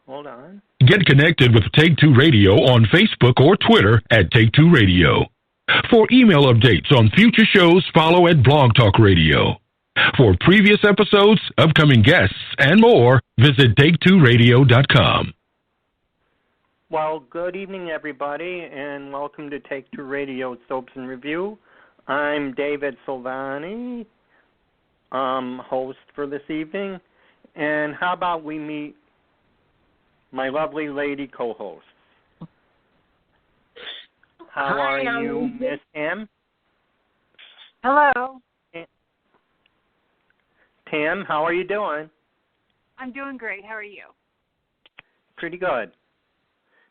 Hold on. Get connected with Take Two Radio on Facebook or Twitter at Take Two Radio. For email updates on future shows, follow at Blog Talk Radio. For previous episodes, upcoming guests, and more, visit Take2Radio.com. Well, good evening, everybody, and welcome to Take Two Radio Soaps and Review. I'm David Silvani, host for this evening. And how about we meet my lovely lady co-hosts? How are you, Miss Tam? Hello. Tam, how are you doing? I'm doing great. How are you? Pretty good.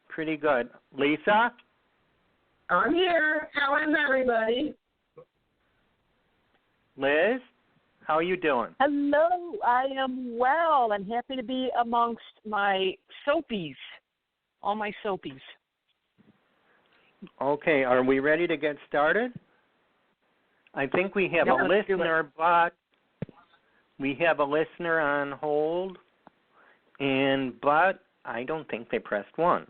Pretty good. Lisa? I'm here. How is everybody? Liz? How are you doing? Hello, I am well. I'm happy to be amongst my soapies, all my soapies. Okay, are we ready to get started? I think we have a listener, but we have a listener on hold, but I don't think they pressed 1.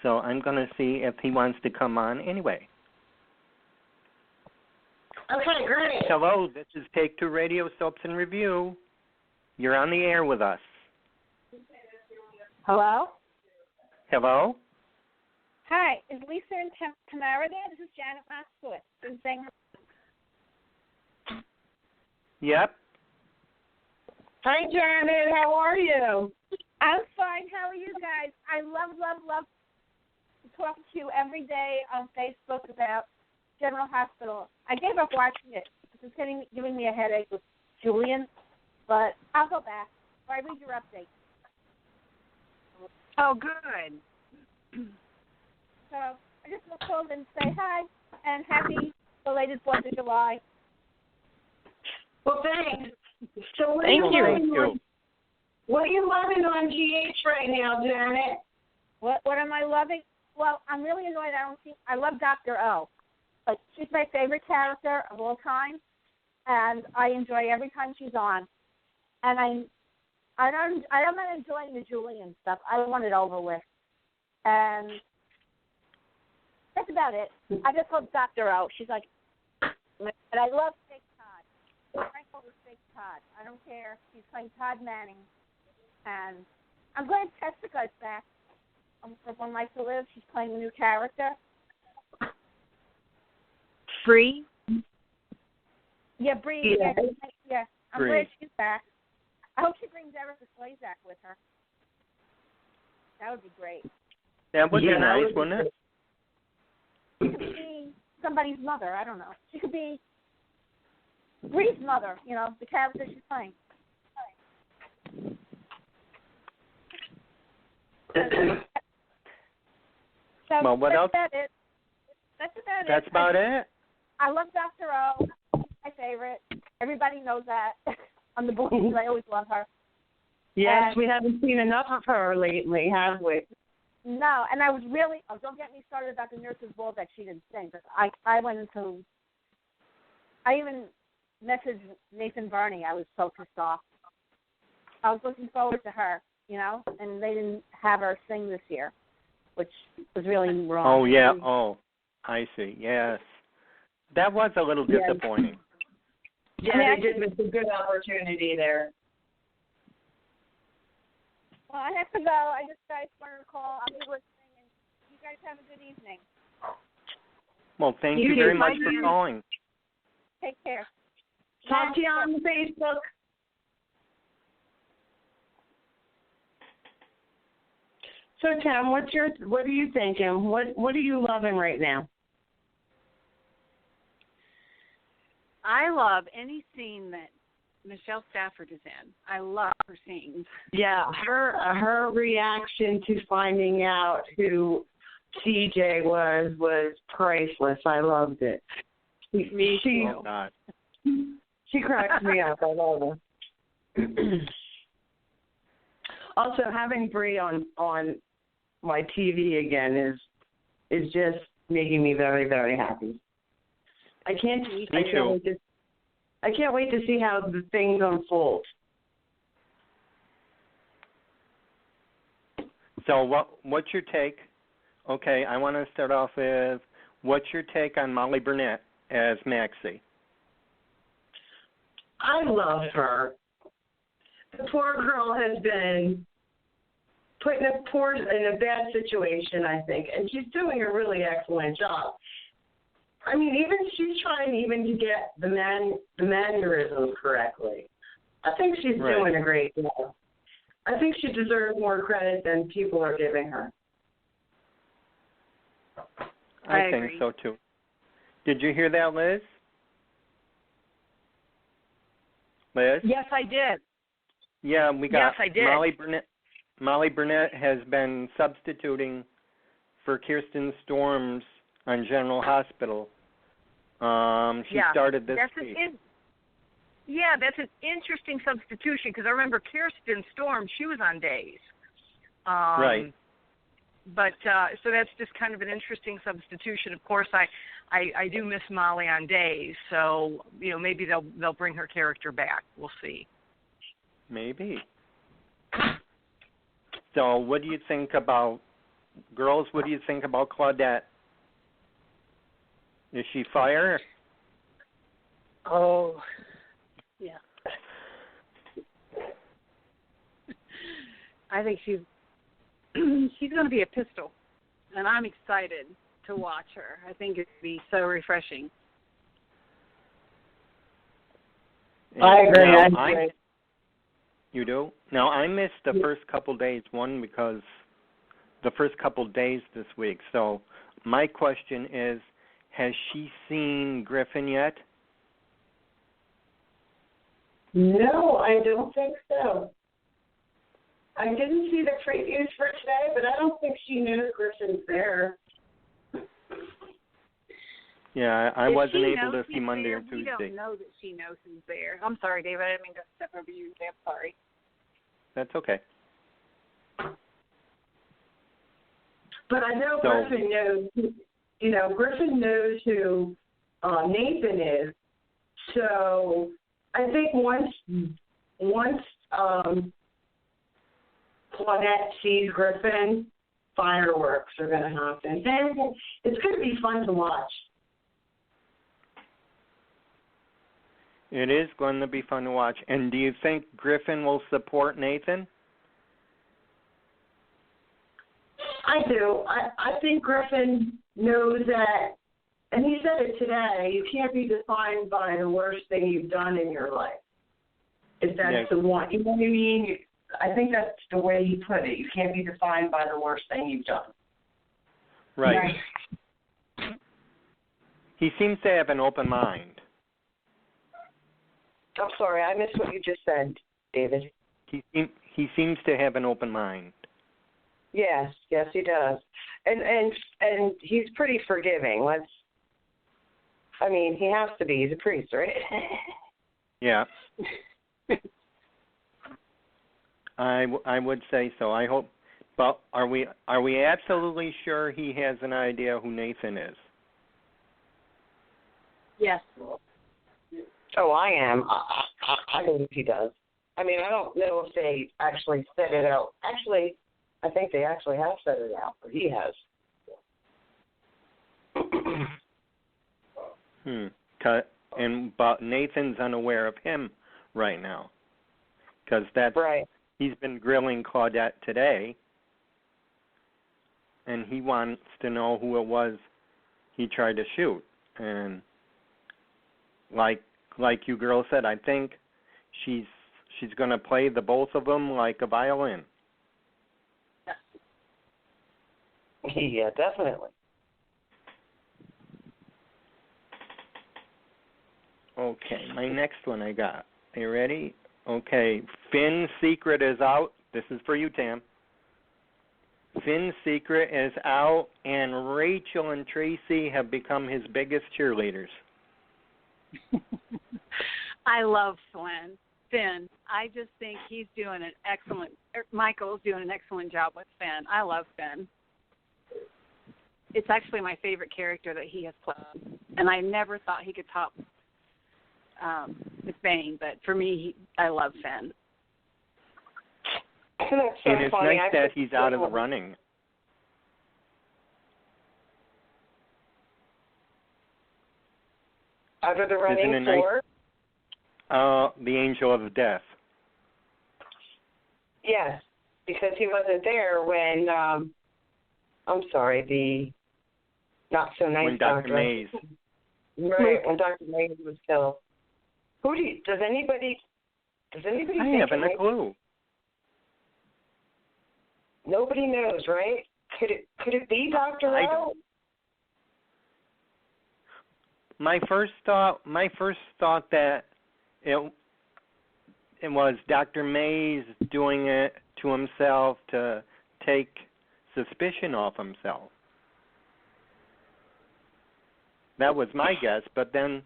So I'm going to see if he wants to come on anyway. Okay, great. Hello, this is Take Two Radio Soaps and Review. You're on the air with us. Hello? Hello? Hi, is Lisa and Tamara there? This is Janet Moskowitz. Yep. Hi, Janet. How are you? I'm fine. How are you guys? I love talking to you every day on Facebook about General Hospital. I gave up watching it. It's giving me a headache with Julian, but I'll go back. Or I read your update. Oh, good. So I just want to call and say hi and happy belated 4th of July. Well, thanks. So Thank you. What are you loving on GH right now, Janet? What am I loving? Well, I'm really annoyed. I love Dr. O. Like, she's my favorite character of all time, and I enjoy every time she's on. And I'm not enjoying the Julian stuff. I want it over with. And that's about it. I just love Dr. O. She's like, and I love Fake Todd. Frank was Fake Todd. I don't care. She's playing Todd Manning. And I'm glad Jessica's back. From One Life to Live, she's playing a new character. Free? Yeah, Bree. Yeah. I'm Bree. glad she's back. I hope she brings Erica Slazak with her. That would be great. That would be nice, wouldn't it? She could be somebody's mother. I don't know. She could be Bree's mother, the character she's playing. So Well, what else? That's it. That's about it. That's about it? I love Dr. O. My favorite. Everybody knows that. On the boys, I always love her. Yes, we haven't seen enough of her lately, have we? No, and I was really, don't get me started about the nurse's ball that she didn't sing, because I even messaged Nathan Barney. I was so pissed off. I was looking forward to her, and they didn't have her sing this year, which was really wrong. Oh, yeah. Oh, I see. Yes. That was a little disappointing. Yeah, they did miss a good opportunity there. Well, I have to go. I just wanted to call. I'll be listening, and you guys have a good evening. Well, thank you very much for calling. Take care. Talk to you on Facebook. So, Tam, what are you thinking? What are you loving right now? I love any scene that Michelle Stafford is in. I love her scenes. Yeah, her reaction to finding out who CJ was priceless. I loved it. Oh, God. She cracks me up. I love her. Also, having Bree on my TV again is just making me very, very happy. I can't wait to see how the things unfold. So what's your take? Okay, I want to start off with, what's your take on Molly Burnett as Maxie? I love her. The poor girl has been put in a bad situation, I think, and she's doing a really excellent job. I mean, even she's trying to get the mannerisms correctly. I think she's doing a great job. I think she deserves more credit than people are giving her. I think so too. Did you hear that, Liz? Liz? Yes, I did. Yeah, we got yes, I did. Molly Burnett has been substituting for Kirsten Storms on General Hospital. She started this week. That's an interesting substitution because I remember Kirsten Storm, she was on days. Right. But so that's just kind of an interesting substitution. Of course, I do miss Molly on days, so maybe they'll bring her character back. We'll see. Maybe. So, what do you think about girls? What do you think about Claudette? Is she fire? Oh, yeah. I think she's going to be a pistol, and I'm excited to watch her. I think it'd be so refreshing. I agree. You do? Now, I missed the first couple days, because the first couple days this week. So my question is, has she seen Griffin yet? No, I don't think so. I didn't see the previews for today, but I don't think she knew Griffin's there. Yeah, I wasn't able to see Monday or Tuesday. We don't know that she knows who's there. I'm sorry, David. I didn't mean to step over you. I'm sorry. That's okay. But I know Griffin knows. Griffin knows who Nathan is. So I think once Claudette sees Griffin, fireworks are going to happen. Then it's going to be fun to watch. It is going to be fun to watch. And do you think Griffin will support Nathan? I do. I think Griffin knows that, and he said it today, you can't be defined by the worst thing you've done in your life. If that's the one, you know what I mean? I think that's the way he put it. You can't be defined by the worst thing you've done. Right. He seems to have an open mind. I'm sorry, I missed what you just said, David. He seems to have an open mind. Yes, he does. And he's pretty forgiving. He has to be. He's a priest, right? Yeah. I would say so. I hope. But are we absolutely sure he has an idea who Nathan is? Yes. Oh, I am. I believe he does. I don't know if they actually said it out. Actually, I think they actually have said it out, but he has. But Nathan's unaware of him right now, because that's right. He's been grilling Claudette today, and he wants to know who it was he tried to shoot. And like you girls said, I think she's going to play the both of them like a violin. Yeah, definitely. Okay, my next one I got. Are you ready? Okay, Finn's secret is out. This is for you, Tam. Finn's secret is out, and Rachel and Tracy have become his biggest cheerleaders. I love Finn. I just think he's doing Michael's doing an excellent job with Finn. I love Finn. It's actually my favorite character that he has played, and I never thought he could top McBain, but for me, I love Finn. That's so and it's funny. nice that he's out of the running. Out of the running for? The Angel of Death. Yes, because he wasn't there when, I'm sorry, the not so nice when Dr. Mays. Right, when Dr. Mays was killed. Does anybody I think haven't a clue. Nobody knows, right? Could it be Dr. I O? don't. My first thought that it was Dr. Mays doing it to himself to take suspicion off himself. That was my guess, but then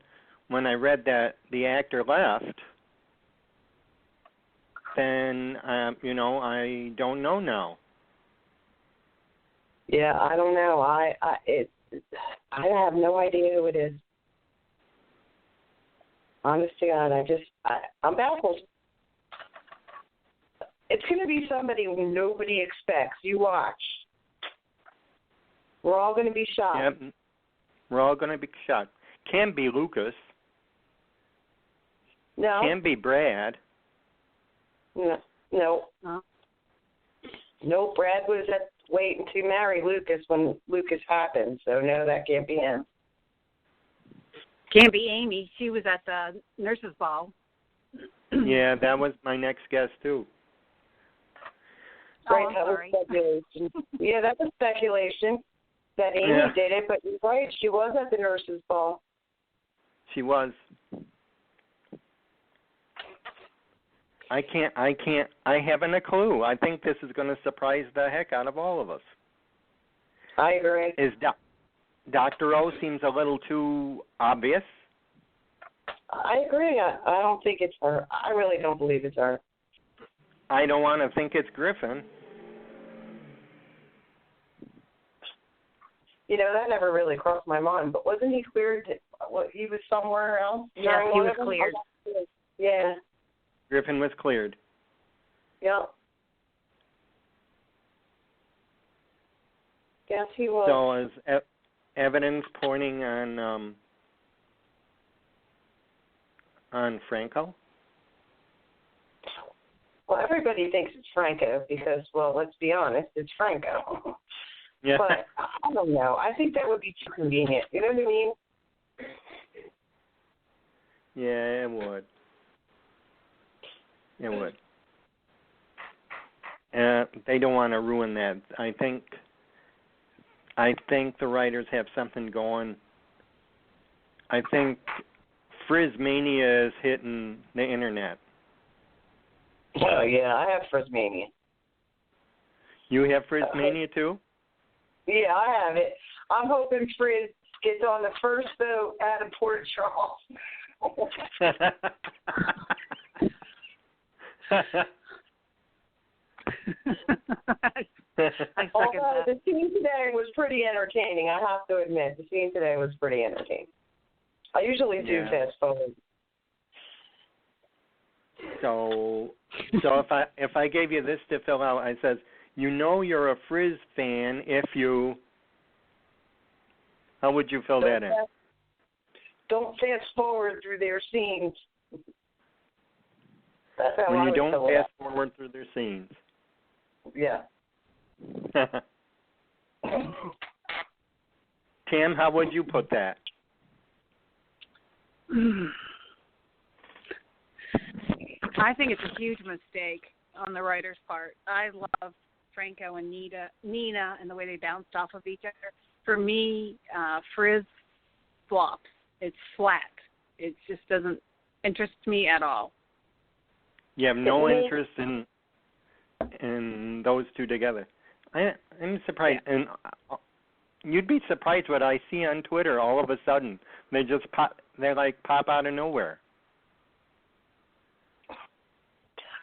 when I read that the actor left, then I don't know now. Yeah, I don't know. I have no idea who it is. Honest to God, I'm baffled. It's going to be somebody who nobody expects. You watch. We're all going to be shocked. Yep. We're all going to be shocked. Can be Lucas. No. Can be Brad. No. No, Brad was waiting to marry Lucas when Lucas happened, so no, that can't be him. Can't be Amy. She was at the nurses' ball. Yeah, that was my next guess, too. Right, I'm that sorry. was speculation. Yeah, that was speculation that Amy did it, but you're right, she was at the nurses' ball. She was. I haven't a clue. I think this is going to surprise the heck out of all of us. I agree. Dr. O seems a little too obvious. I agree. I don't think it's her. I really don't believe it's her. I don't want to think it's Griffin. That never really crossed my mind, but wasn't he cleared? He was somewhere else? Yes, he was cleared. Yeah. Griffin was cleared. Yep. Yes, he was. So is evidence pointing on Franco? Well, everybody thinks it's Franco because, well, let's be honest, it's Franco. Yeah. But I don't know. I think that would be too convenient. You know what I mean? Yeah, it would. It would. They don't want to ruin that. I think the writers have something going. I think Frizzmania is hitting the internet. Oh, yeah, I have Frizzmania. You have Frizzmania too? Yeah, I have it. I'm hoping Frizz gets on the first boat out of Port Charles. Although the scene today was pretty entertaining, I have to admit. The scene today was pretty entertaining. I usually do fast forward. So if I gave you this to fill out, I says, you're a Frizz fan if you. How would you fill that in? Don't fast forward through their scenes. That's how when I you would don't fill it fast out. forward through their scenes. Yeah. Tim, how would you put that? I think it's a huge mistake on the writer's part. I love Franco and Nina and the way they bounced off of each other. For me, Frizz flops. It's flat. It just doesn't interest me at all. You have no interest in those two together. I'm surprised, and you'd be surprised what I see on Twitter. All of a sudden, they pop out of nowhere.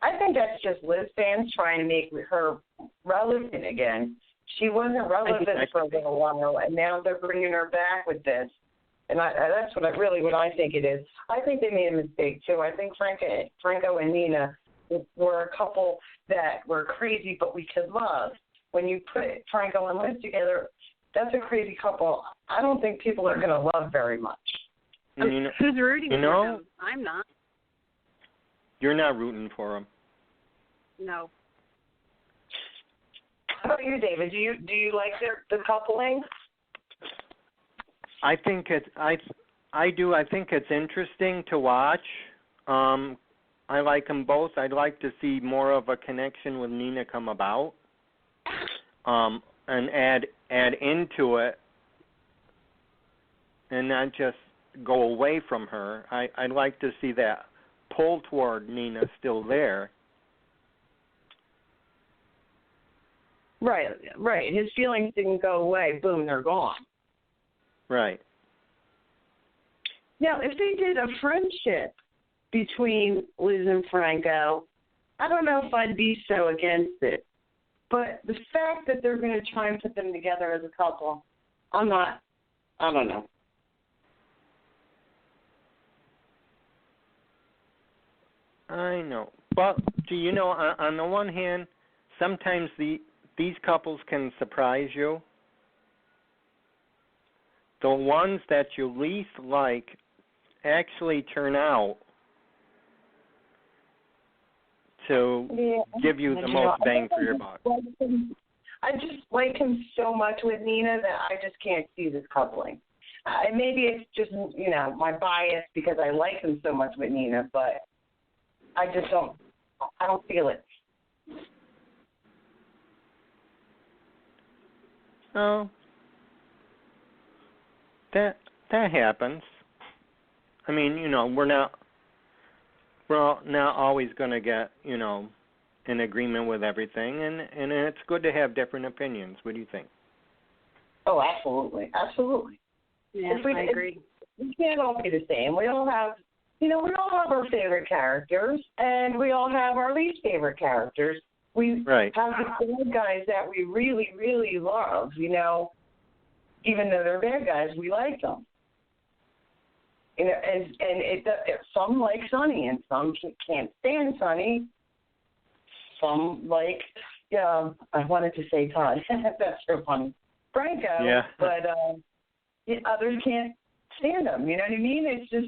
I think that's just Liz fans trying to make her relevant again. She wasn't relevant for a little while, and now they're bringing her back with this. And that's what I think it is. I think they made a mistake, too. I think Franco and Nina were a couple that were crazy, but we could love. When you put Franco and Liz together, that's a crazy couple. I don't think people are going to love very much. Who's rooting for them? I'm not. You're not rooting for them. No. How about you, David? Do you like the coupling? I think I do. I think it's interesting to watch. I like them both. I'd like to see more of a connection with Nina come about, and add into it, and not just go away from her. I'd like to see that pull toward Nina still there. Right. His feelings didn't go away. Boom, they're gone. Right. Now, if they did a friendship between Liz and Franco, I don't know if I'd be so against it. But the fact that they're going to try and put them together as a couple, I don't know. I know. But, do you know, on the one hand, sometimes these couples can surprise you. The ones that you least like actually turn out to give you the most bang for your buck. I just like him so much with Nina that I just can't see this coupling. Maybe it's just, my bias because I like him so much with Nina, but I don't feel it. Oh, that happens. I mean, we're not always going to get, in agreement with everything, and it's good to have different opinions. What do you think? Oh, absolutely. Yeah, I agree. We can't all be the same. We all have, we all have our favorite characters, and we all have our least favorite characters. We have the bad guys that we really, really love, even though they're bad guys, we like them. And some like Sonny, and some can't stand Sonny. Some like, I wanted to say Todd. That's so funny. Franco. Yeah. But others can't stand him. You know what I mean? It's just,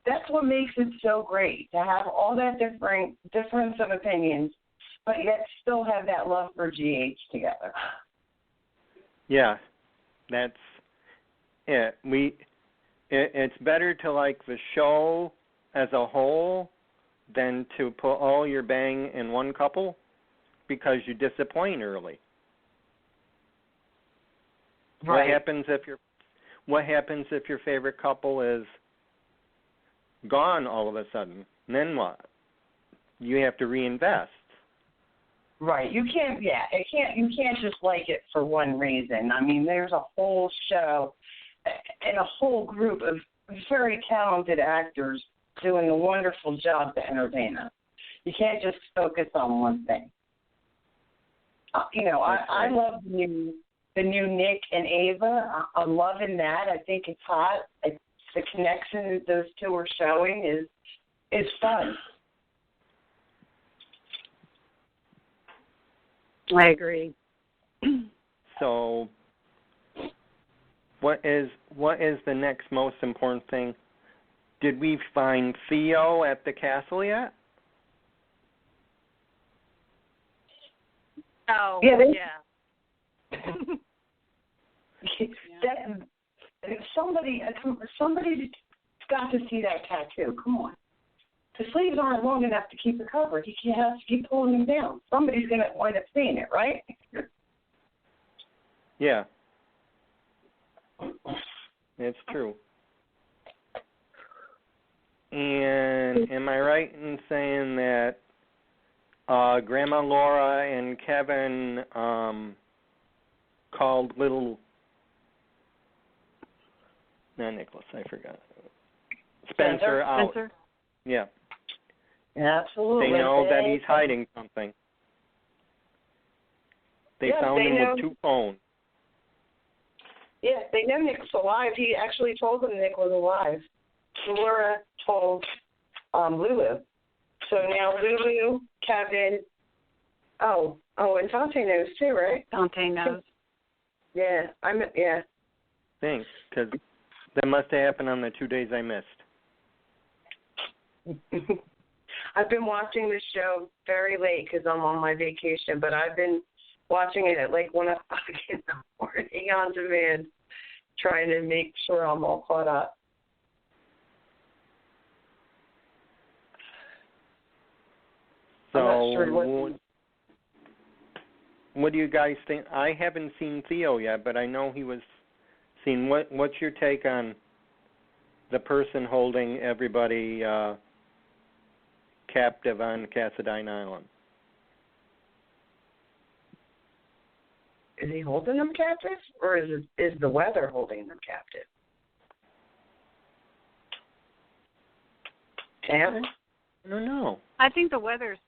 that's what makes it so great, to have all that difference of opinions, but yet still have that love for GH together. Yeah, that's it. It's better to like the show as a whole than to put all your bang in one couple because you disappoint early. Right. What happens if your favorite couple is gone all of a sudden? And then what? You have to reinvest. Right. You can't just like it for one reason. I mean, there's a whole show and a whole group of very talented actors doing a wonderful job to entertain us. You can't just focus on one thing. I love the new Nick and Ava. I'm loving that. I think it's hot. The connection that those two are showing is fun. I agree. So, what is the next most important thing? Did we find Theo at the castle yet? Oh, yeah. Somebody's got to see that tattoo. Come on. The sleeves aren't long enough to keep it covered. He has to keep pulling them down. Somebody's going to wind up seeing it, right? Yeah. It's true. And am I right in saying that Grandma Laura and Kevin called little... Not Nicholas, I forgot. Spencer out. Spencer? Yeah. Absolutely. They know that he's hiding something. They found him with 2 phones. Yeah, they know Nick's alive. He actually told them Nick was alive. Laura told Lulu. So now Lulu, Kevin. Oh, and Dante knows too, right? Dante knows. Yeah, Thanks, because that must have happened on the 2 days I missed. I've been watching this show very late because I'm on my vacation, but I've been watching it at like 1 o'clock in the morning on demand, trying to make sure I'm all caught up. So, I'm not sure what do you guys think? I haven't seen Theo yet, but I know he was seen. What's your take on the person holding everybody captive on Cassadine Island? Is he holding them captive, or is the weather holding them captive? Tam? I don't know. I think the weather's,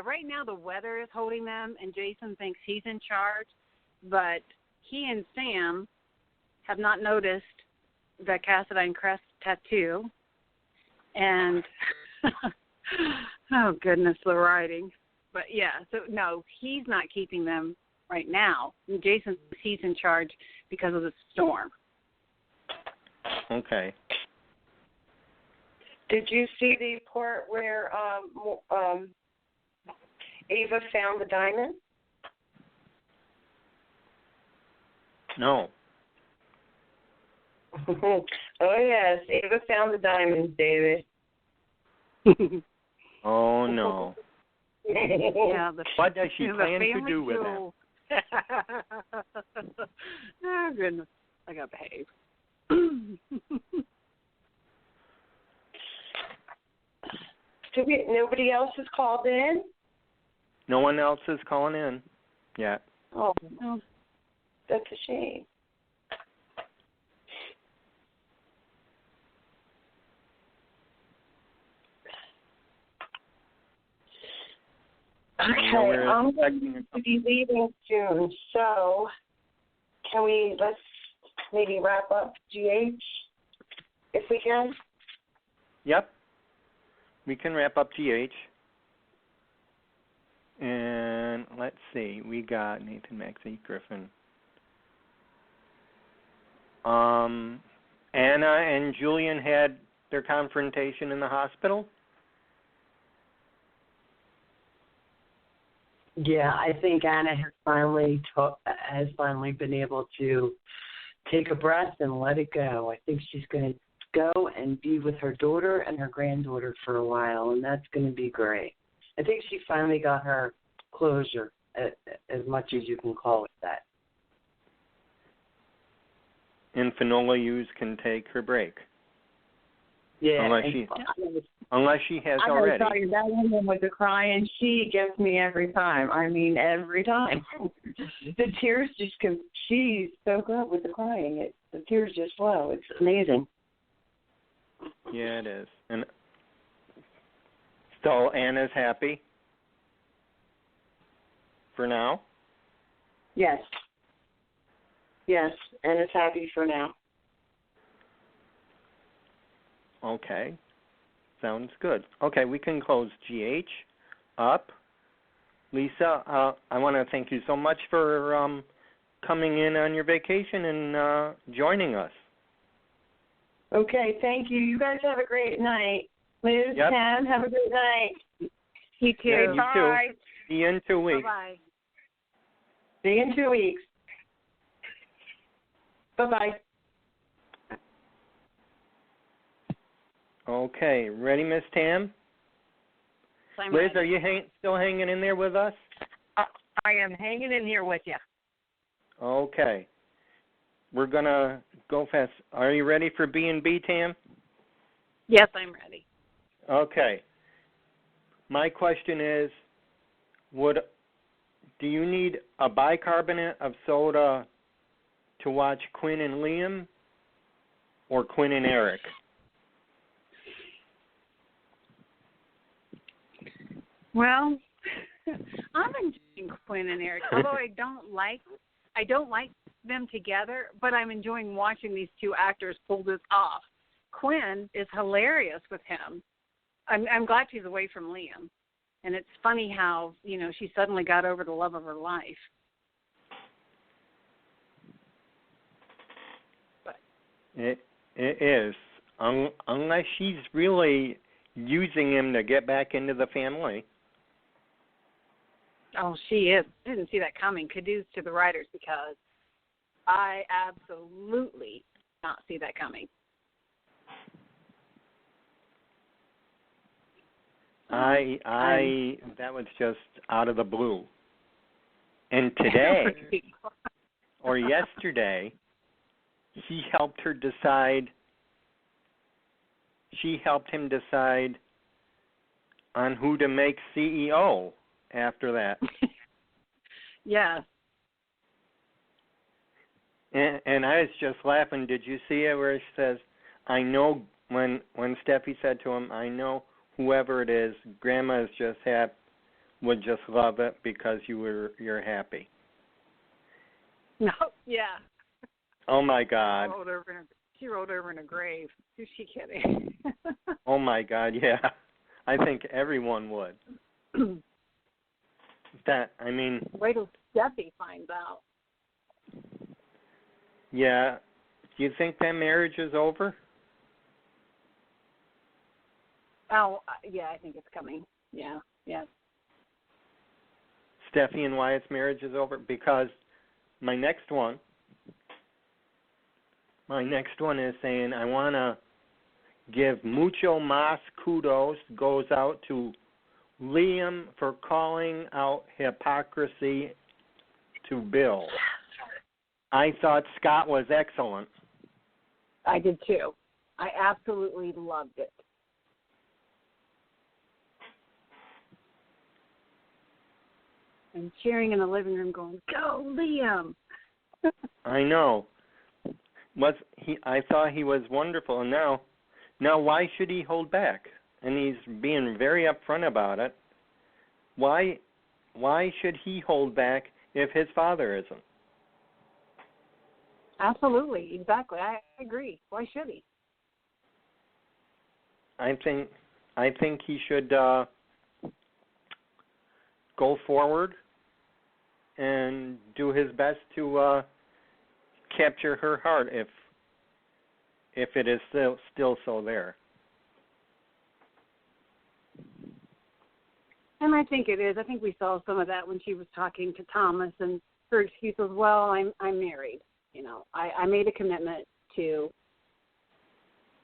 right now the weather is holding them, and Jason thinks he's in charge, but he and Sam have not noticed the Cassadine crest tattoo, and, oh goodness, the writing. But so no, he's not keeping them right now. And Jason thinks he's in charge because of the storm. Okay. Did you see the part where Ava found the diamond? No. Oh, yes. Ava found the diamonds, David. Oh, no. Yeah, What does she plan to do with them? Oh, goodness. I got to behave. Nobody else has called in? No one else is calling in yet. Oh, no. That's a shame. Okay, I'm going to be leaving soon, so let's maybe wrap up GH if we can? Yep. We can wrap up GH. And let's see, we got Nathan Maxey Griffin. Anna and Julian had their confrontation in the hospital? Yeah, I think Anna has finally been able to take a breath and let it go. I think she's going to go and be with her daughter and her granddaughter for a while, and that's going to be great. I think she finally got her closure, as much as you can call it that. And Finola Hughes can take her break. Yeah. Unless she has already. I'm going to tell you, that woman with the crying, she gets me every time. I mean, every time. The tears just come. She's so good with the crying. The tears just flow. It's amazing. Yeah, it is. And so Anna's happy for now? Yes. Yes, Anna's happy for now. Okay. Sounds good. Okay, we can close GH up. Lisa, I want to thank you so much for coming in on your vacation and joining us. Okay, thank you. You guys have a great night. Liz, yep. Tam, have a great night. You too. Yeah, you Bye. too. See you in 2 weeks. Bye-bye. See you in 2 weeks. Bye-bye. Okay, ready, Miss Tam? I'm Liz, ready. are you still hanging in there with us? I am hanging in here with you. Okay. We're going to go fast. Are you ready for B&B, Tam? Yes, I'm ready. Okay. My question is, do you need a bicarbonate of soda to watch Quinn and Liam or Quinn and Eric? Well, I'm enjoying Quinn and Eric, although I don't like them together, but I'm enjoying watching these two actors pull this off. Quinn is hilarious with him. I'm glad she's away from Liam. And it's funny how, she suddenly got over the love of her life. But It is. Unless she's really using him to get back into the family. oh, she is. I didn't see that coming. Kudos to the writers, because I absolutely did not see that coming. That was just out of the blue. And today, or yesterday, he helped her decide. She helped him decide on who to make CEO after that. Yes. And I was just laughing. Did you see it where she says, I know, when Steffi said to him, I know whoever it is, Grandma is just would just love it because you're happy. No, yeah. Oh my God. She rolled over in a grave. Who's she kidding? Oh my God, yeah. I think everyone would. Wait till Steffi finds out. Yeah. Do you think that marriage is over? Oh, yeah, I think it's coming. Yeah. Steffi and Wyatt's marriage is over? Because my next one is saying, I want to give mucho más kudos goes out to Liam for calling out hypocrisy to Bill. I thought Scott was excellent. I did too. I absolutely loved it. And cheering in the living room going, go, Liam. I know. I thought he was wonderful, and now why should he hold back? And he's being very upfront about it. Why should he hold back if his father isn't? Absolutely, exactly. I agree. Why should he? I think he should go forward and do his best to capture her heart if it is still so there. And I think it is. I think we saw some of that when she was talking to Thomas, and her excuse was, well, I'm married. I made a commitment to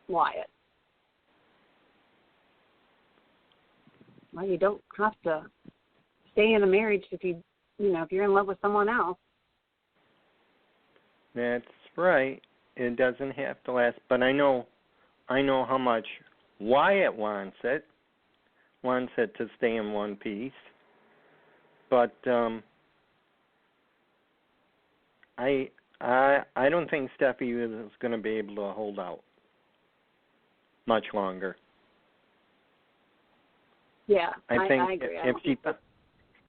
Wyatt. Well, you don't have to stay in a marriage if you're in love with someone else. That's right. It doesn't have to last. But I know how much Wyatt wants it to stay in one piece. But I don't think Steffi is going to be able to hold out much longer. Yeah, I think I agree.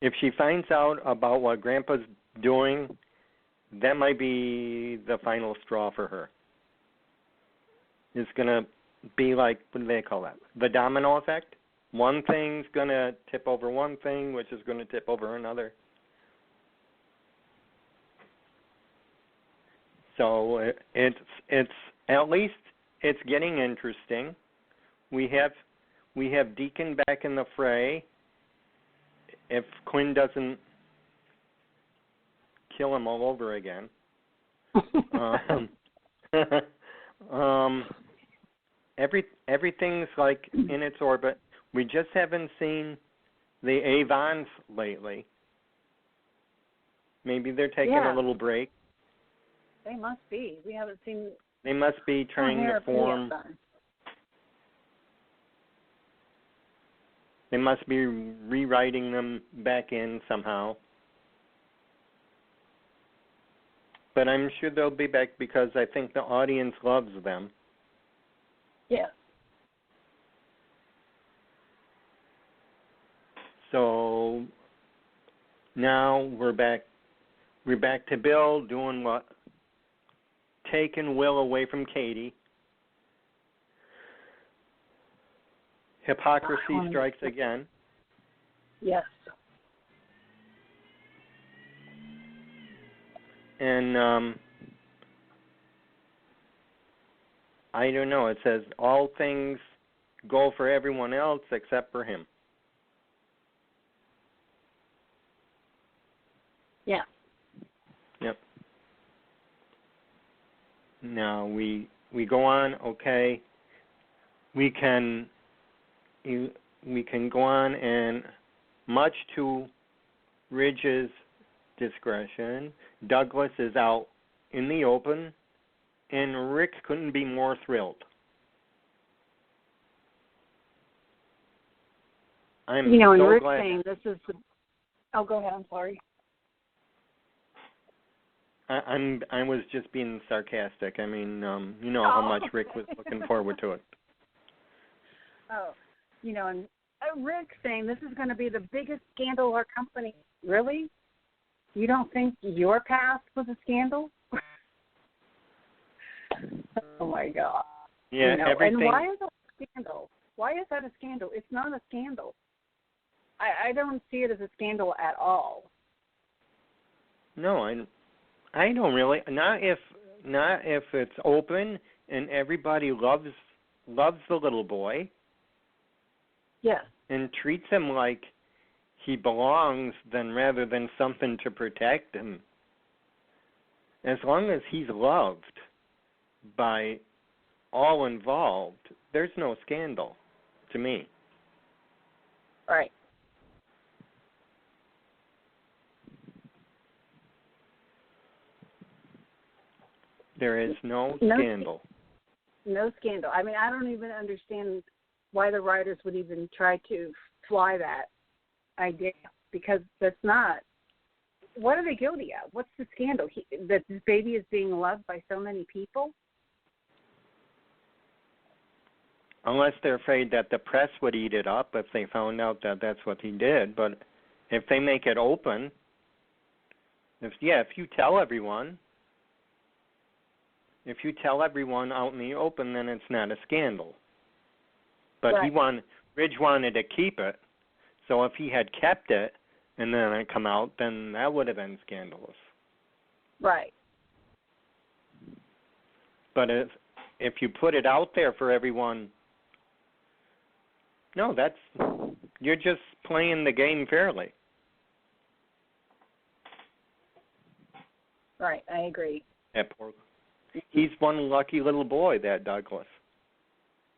if she finds out about what Grandpa's doing, that might be the final straw for her. It's going to be like, what do they call that? The domino effect. One thing's going to tip over one thing, which is going to tip over another. So it's at least it's getting interesting. We have Deacon back in the fray. If Quinn doesn't kill him all over again. Everything's like in its orbit. We just haven't seen the Avons lately. Maybe they're taking a little break. They must be. We haven't seen. They must be trying to form. They must be rewriting them back in somehow. But I'm sure they'll be back because I think the audience loves them. Yeah. So now we're back to Bill doing what? Taking Will away from Katie. Hypocrisy strikes again. Yes. And I don't know. It says all things go for everyone else except for him. Yeah. Yep. Now we go on. Okay. We can go on, and much to Ridge's discretion, Douglas is out in the open, and Rick couldn't be more thrilled. I'm and so Rick's glad. saying this is the. Oh, go ahead. I'm sorry. I was just being sarcastic. I mean, you know how much Rick was looking forward to it. Oh, and Rick saying this is going to be the biggest scandal our company. Really? You don't think your past was a scandal? Oh my God. Yeah, everything. And why is that a scandal? Why is that a scandal? It's not a scandal. I don't see it as a scandal at all. No, I don't really. Not if it's open and everybody loves the little boy. Yes. And treats him like he belongs, then rather than something to protect him. As long as he's loved by all involved, there's no scandal to me. Right. There is no scandal. No scandal. I mean, I don't even understand why the writers would even try to fly that idea, because that's not. What are they guilty of? What's the scandal? That this baby is being loved by so many people? Unless they're afraid that the press would eat it up if they found out that that's what he did. But if they make it open, if you tell everyone, out in the open, then it's not a scandal. But right. Ridge wanted to keep it, so if he had kept it and then it come out, then that would have been scandalous. Right. But if you put it out there for everyone, no, you're just playing the game fairly. Right, I agree. He's one lucky little boy, that Douglas.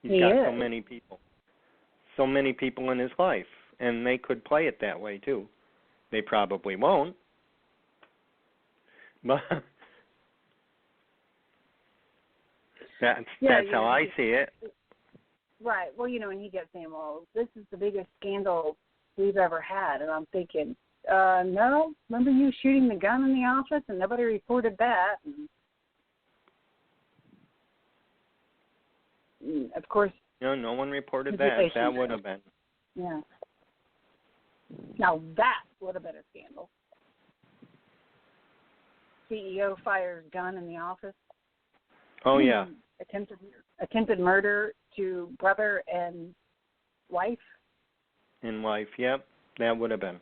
He's got so many people in his life, and they could play it that way too. They probably won't, but that's how I see it. Right. Well, and he kept saying, well, this is the biggest scandal we've ever had. And I'm thinking, no, remember you shooting the gun in the office and nobody reported that? And of course. No one reported that. That would have been. Yeah. Now that would have been a scandal. CEO fires gun in the office. Oh, yeah. Attempted murder to brother and wife. And wife, yep. That would have been.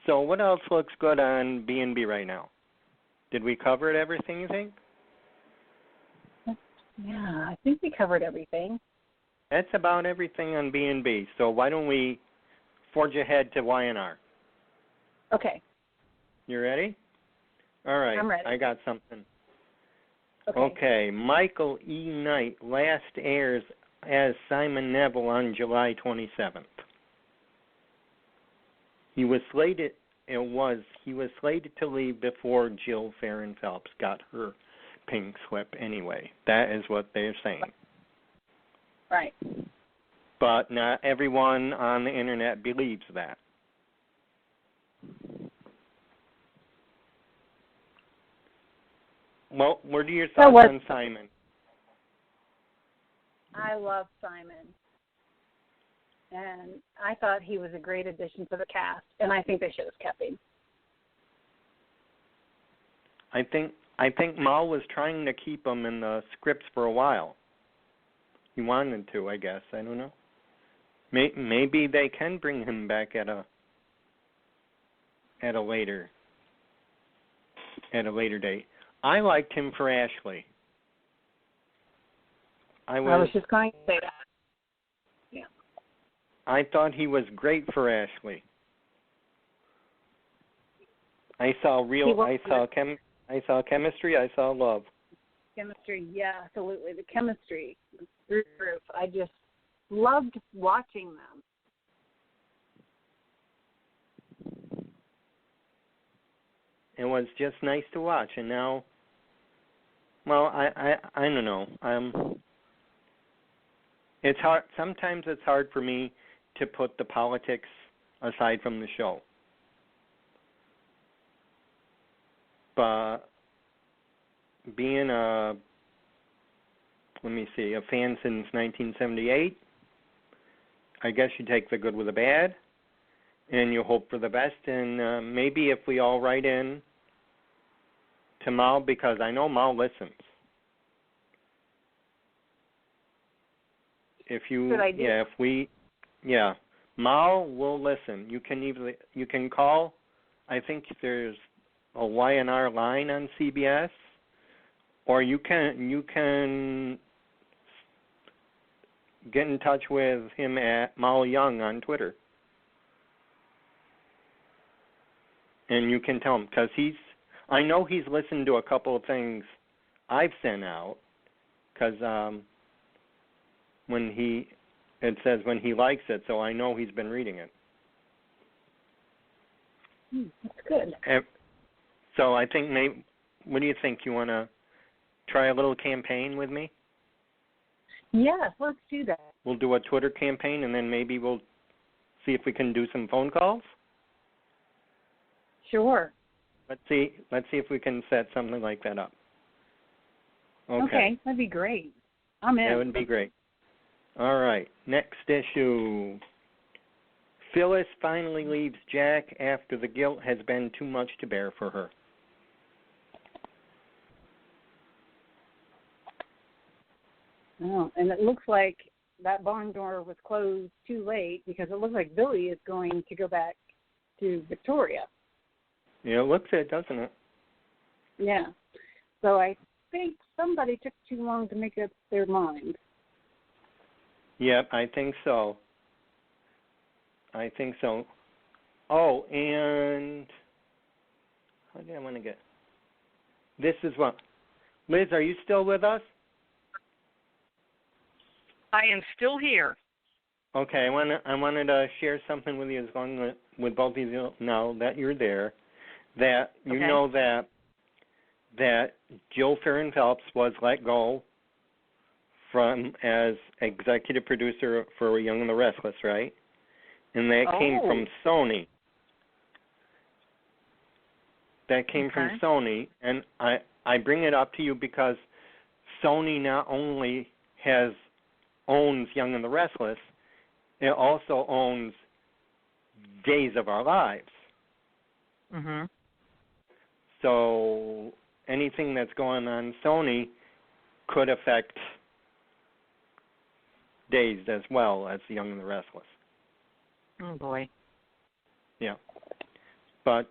So what else looks good on B&B right now? Did we cover everything, you think? Yeah, I think we covered everything. That's about everything on B&B. So why don't we forge ahead to Y&R? Okay. You ready? All right. I'm ready. I got something. Okay. Michael E. Knight last airs as Simon Neville on July 27th. He was slated to leave before Jill Farron Phelps got her pink slip anyway. That is what they're saying. Right. But not everyone on the internet believes that. Well, what are your thoughts on Simon? I love Simon. And I thought he was a great addition to the cast, and I think they should have kept him. I think Mal was trying to keep him in the scripts for a while. He wanted to, I guess. I don't know. Maybe they can bring him back at a later date. I liked him for Ashley. I was just going to say that. Yeah. I thought he was great for Ashley. I saw chemistry, I saw love. Chemistry, yeah, absolutely. The chemistry was through the roof. I just loved watching them. It was just nice to watch, and now, well, I don't know. It's hard. Sometimes it's hard for me to put the politics aside from the show. But being a fan since 1978, I guess you take the good with the bad, and you hope for the best. And maybe if we all write in to Mal, because I know Mal listens. Mal will listen. You can call. I think there's a Y&R line on CBS, or you can get in touch with him at Mal Young on Twitter, and you can tell him, because I know he's listened to a couple of things I've sent out, because it says when he likes it, so I know he's been reading it. That's good. So I think what do you think? You want to try a little campaign with me? Yes, let's do that. We'll do a Twitter campaign, and then maybe we'll see if we can do some phone calls. Sure. Let's see if we can set something like that up. Okay, that'd be great. I'm in. That would be great. All right, next issue. Phyllis finally leaves Jack after the guilt has been too much to bear for her. Oh, and it looks like that barn door was closed too late, because it looks like Billy is going to go back to Victoria. Yeah, it looks it, doesn't it? Yeah. So I think somebody took too long to make up their mind. Yep, I think so. Oh, and how did I want to get? This is what. Liz, are you still with us? I am still here. Okay, I wanted to share something with you, as long with both of you now that you're there, that you know that Jill Farron Phelps was let go as executive producer for Young and the Restless, right? And that came from Sony. That came from Sony, and I bring it up to you because Sony not only owns Young and the Restless, it also owns Days of Our Lives. Mm-hmm. So anything that's going on Sony could affect Days as well as Young and the Restless. Oh, boy. Yeah. But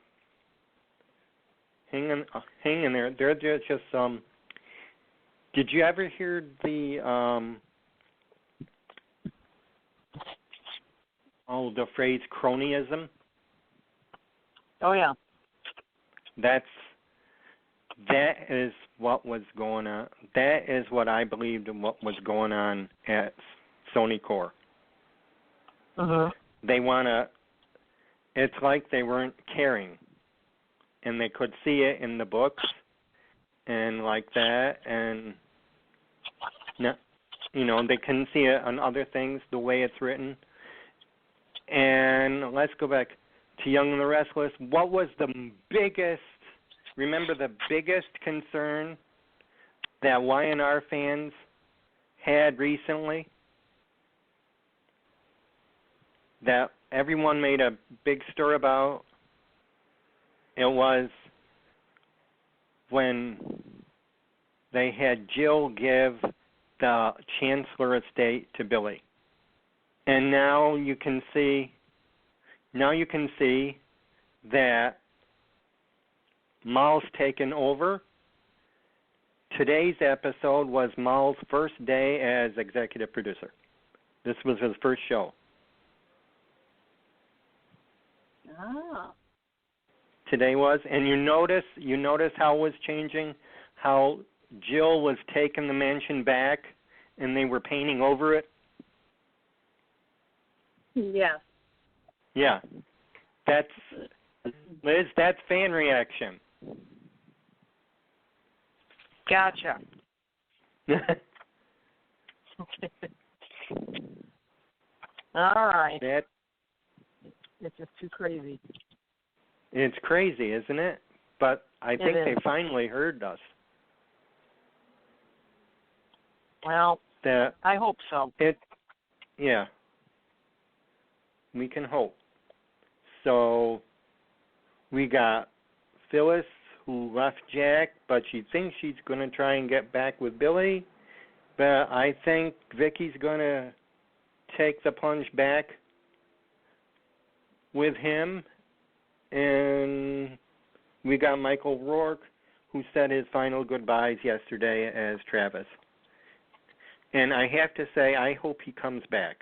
hang in there. There's just some... Did you ever hear the phrase cronyism? Oh, yeah. That is what was going on. That is what I believed and what was going on at Sony Corp. Uh-huh. It's like they weren't caring, and they could see it in the books and like that, and they couldn't see it on other things the way it's written. And let's go back to Young and the Restless. What was the biggest concern that Y&R fans had recently? That everyone made a big stir about? It was when they had Jill give the Chancellor estate to Billy. And now you can see that Mal's taken over. Today's episode was Mal's first day as executive producer. This was his first show. Oh. Today was, and you notice how it was changing, how Jill was taking the mansion back and they were painting over it. Yes. Yeah. That's, Liz, that's fan reaction. Gotcha. All right. It's just too crazy. It's crazy, isn't it? But I think they finally heard us. Well, I hope so. Yeah. We can hope. So we got Phyllis, who left Jack, but she thinks she's going to try and get back with Billy. But I think Vicky's going to take the plunge back with him. And we got Michael Rourke, who said his final goodbyes yesterday as Travis. And I have to say, I hope he comes back.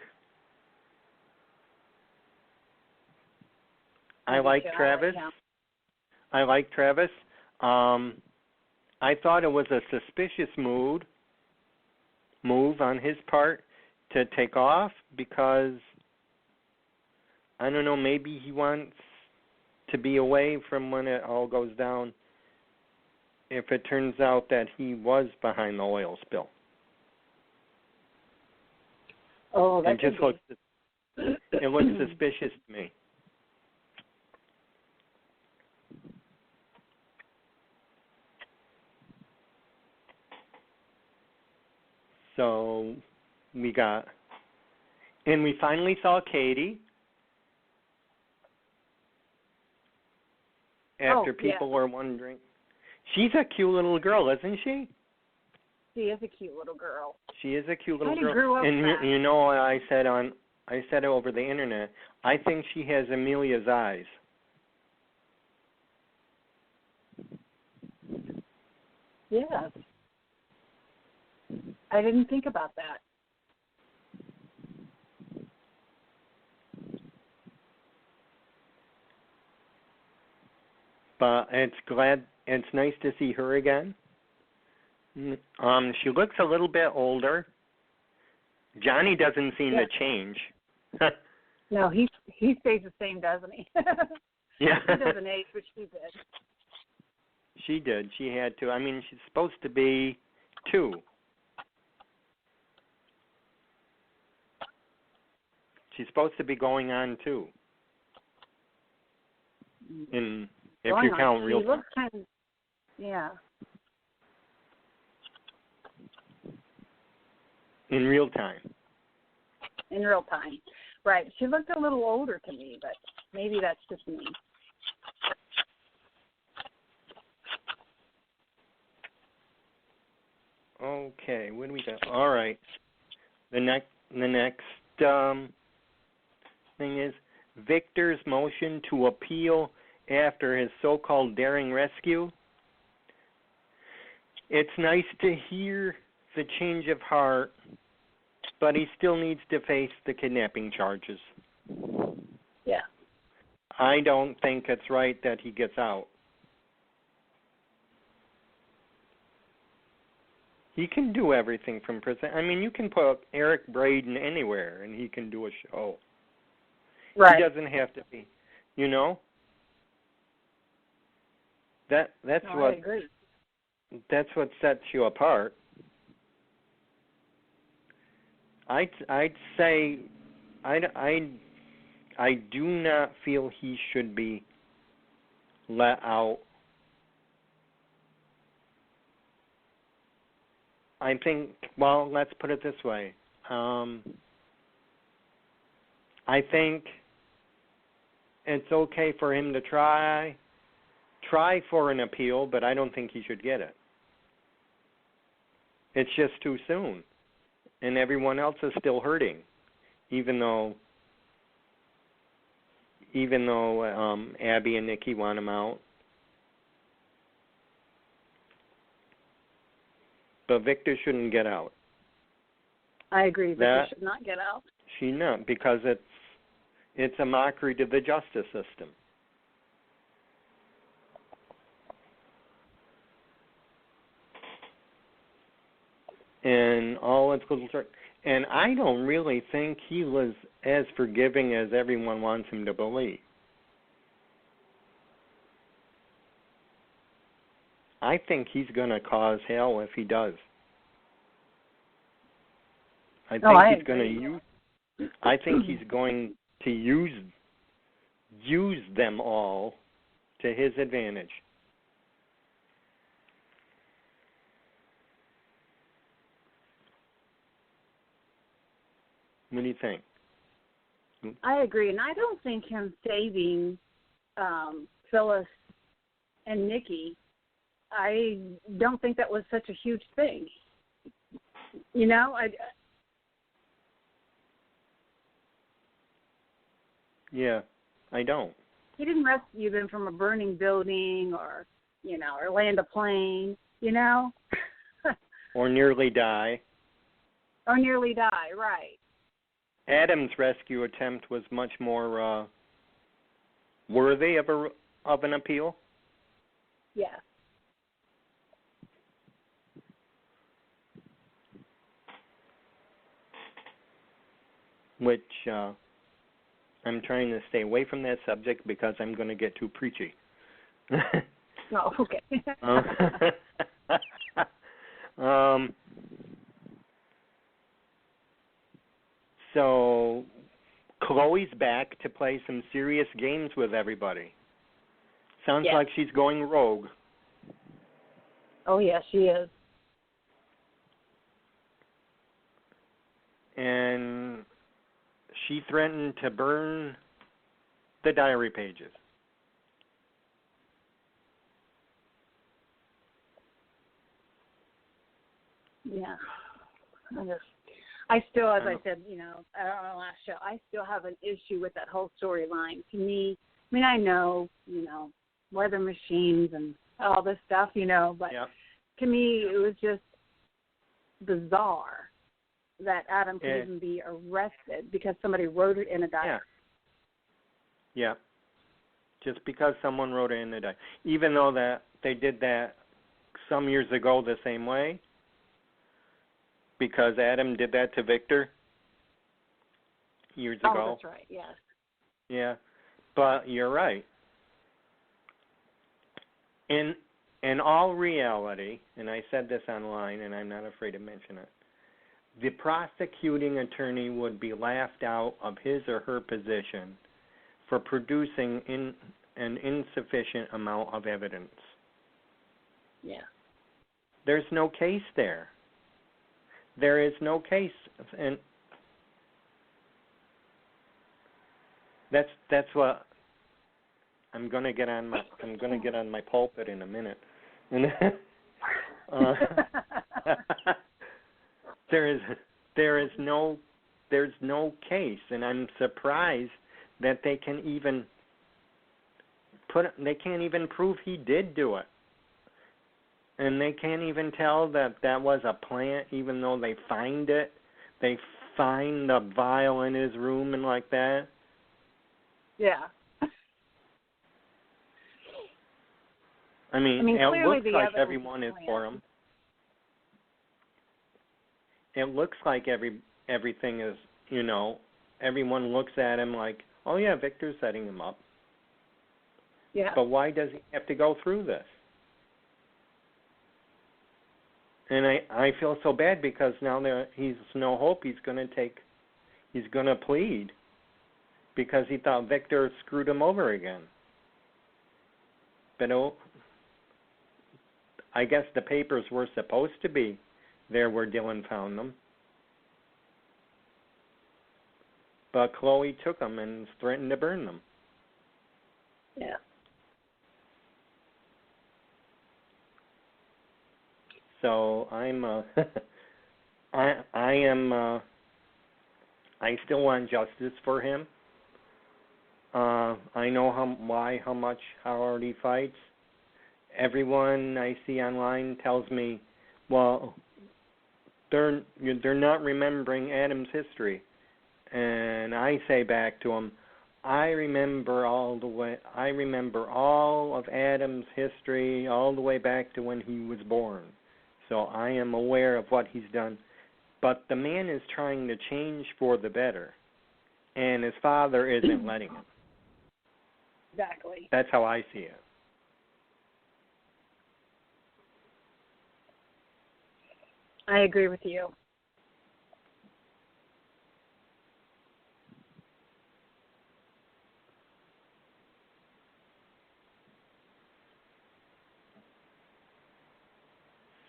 I like Travis. I thought it was a suspicious move on his part to take off because, I don't know, maybe he wants to be away from when it all goes down if it turns out that he was behind the oil spill. Oh, that it looks suspicious to me. So we finally saw Katie after people were wondering. She's a cute little girl, isn't she? She is a cute little girl. She is a cute little girl. Grew up and you know what I said it over the internet. I think she has Amelia's eyes. Yes. I didn't think about that. But it's nice to see her again. She looks a little bit older. Johnny doesn't seem to change. No, he stays the same, doesn't he? Yeah. He doesn't age, but she did. She did. She had to. I mean, she's supposed to be 2. She's supposed to be going on 2. If you count real time. Kind of, yeah. In real time. In real time. Right. She looked a little older to me, but maybe that's just me. Okay, what do we got? All right. The next thing is Victor's motion to appeal after his so-called daring rescue. It's nice to hear the change of heart, but he still needs to face the kidnapping charges. Yeah. I don't think it's right that he gets out. He can do everything from prison. I mean, you can put Eric Braeden anywhere, and he can do a show. Right. He doesn't have to be, you know. That's what. I agree. That's what sets you apart. I'd say I do not feel he should be let out. I think, well, let's put it this way. I think it's okay for him to try for an appeal, but I don't think he should get it. It's just too soon. and everyone else is still hurting, even though Abby and Nikki want him out. But Victor shouldn't get out. I agree. Victor should not get out. She not, because it's a mockery to the justice system. And all its little, and I don't really think he was as forgiving as everyone wants him to believe. I think he's going to cause hell if he does. I think he's going to use them all to his advantage. What do you think? I agree, and I don't think him saving Phyllis and Nikki, I don't think that was such a huge thing. You know, Yeah, I don't. He didn't rescue them from a burning building or land a plane, Or nearly die. Or nearly die, right. Adam's rescue attempt was much more worthy of an appeal. Yeah. Which I'm trying to stay away from that subject because I'm going to get too preachy. Oh, okay. So Chloe's back to play some serious games with everybody. Sounds like she's going rogue. Oh, yeah, she is. And she threatened to burn the diary pages. Yeah. I still, as I said, on our last show, I still have an issue with that whole storyline. To me, I know, weather machines and all this stuff, but to me it was just bizarre that Adam could even be arrested because somebody wrote it in a diary. Yeah. Just because someone wrote it in the diary. Even though that they did that some years ago the same way, because Adam did that to Victor years ago. Oh, that's right, yes. Yeah, but you're right. In all reality, and I said this online, and I'm not afraid to mention it, the prosecuting attorney would be laughed out of his or her position for producing an insufficient amount of evidence. Yeah. There's no case there. There is no case, and that's what I'm going to get on my pulpit in a minute. And there's no case, and I'm surprised that they can't even prove he did do it. And they can't even tell that was a plant, even though they find it. They find the vial in his room and like that. Yeah. I mean it looks like everyone is for him. It looks like everything is, everyone looks at him like, oh yeah, Victor's setting him up. Yeah. But why does he have to go through this? And I feel so bad because now he's no hope. He's going to plead because he thought Victor screwed him over again. But I guess the papers were supposed to be there where Dylan found them. But Chloe took them and threatened to burn them. Yeah. So I'm I still want justice for him. I know how much hard he fights. Everyone I see online tells me, well, they're not remembering Adam's history, and I say back to them, I remember all of Adam's history all the way back to when he was born. So I am aware of what he's done. But the man is trying to change for the better, and his father isn't letting him. Exactly. That's how I see it. I agree with you.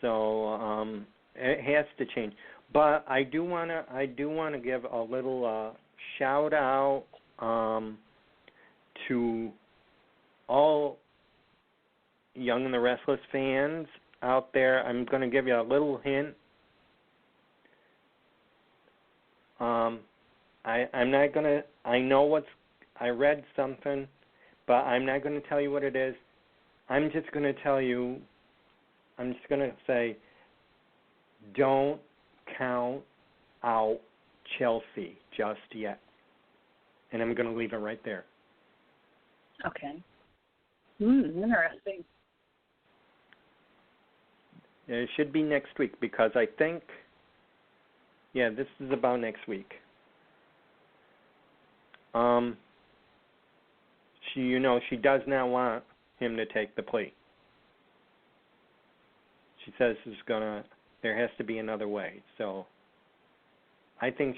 So it has to change. But I do wanna give a little shout out to all Young and the Restless fans out there. I'm going to give you a little hint. I'm not going to, I read something, but I'm not going to tell you what it is. I'm just going to say, don't count out Chelsea just yet. And I'm going to leave it right there. Okay. Interesting. It should be next week because I think, this is about next week. She does not want him to take the plea. She says there has to be another way. So I think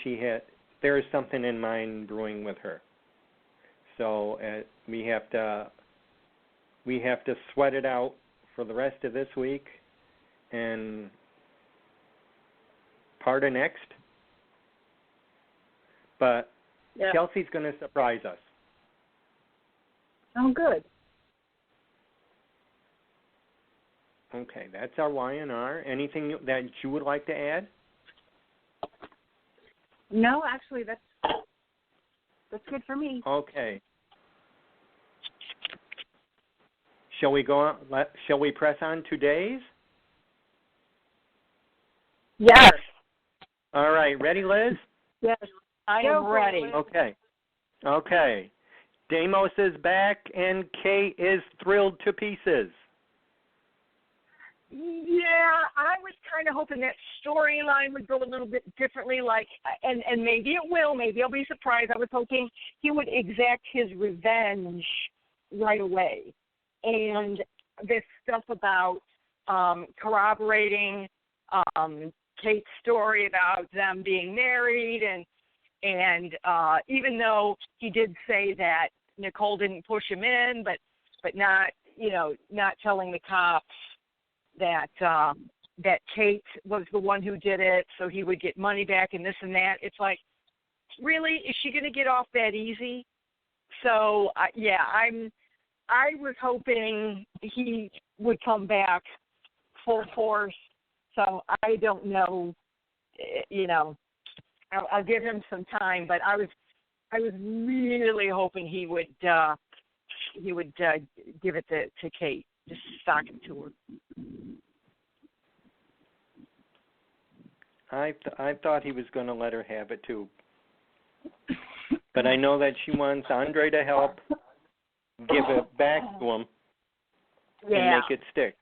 there is something in mind brewing with her. So we have to sweat it out for the rest of this week and part of next. But Chelsea's going to surprise us. Oh, good. Okay, that's our Y&R. Anything that you would like to add? No, actually, that's good for me. Okay. Shall we go on? Shall we press on to days? Yes. All right, ready, Liz? Yes, I am ready. Okay. Deimos is back, and Kate is thrilled to pieces. Yeah, I was kind of hoping that storyline would go a little bit differently, and maybe it will. Maybe I'll be surprised. I was hoping he would exact his revenge right away. And this stuff about corroborating Kate's story about them being married, and even though he did say that Nicole didn't push him in, but not telling the cops that Kate was the one who did it, so he would get money back and this and that. It's like, really, is she going to get off that easy? So I was hoping he would come back full force. So I don't know, I'll give him some time, but I was really hoping he would give it to Kate, just stock it to her. I thought he was going to let her have it too, but I know that she wants Andre to help give it back to him and make it stick.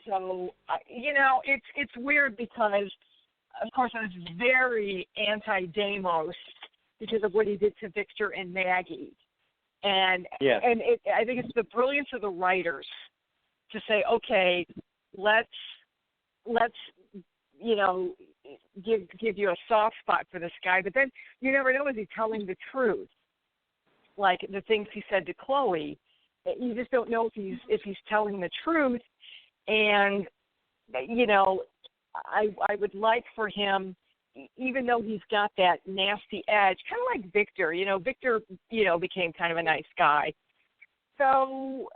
So, it's weird because, of course, I was very anti-Deimos because of what he did to Victor and Maggie. And I think it's the brilliance of the writers to say, okay, let's give you a soft spot for this guy, but then you never know, is he telling the truth? Like the things he said to Chloe, you just don't know if he's telling the truth. And I would like for him, even though he's got that nasty edge, kind of like Victor. Victor became kind of a nice guy. So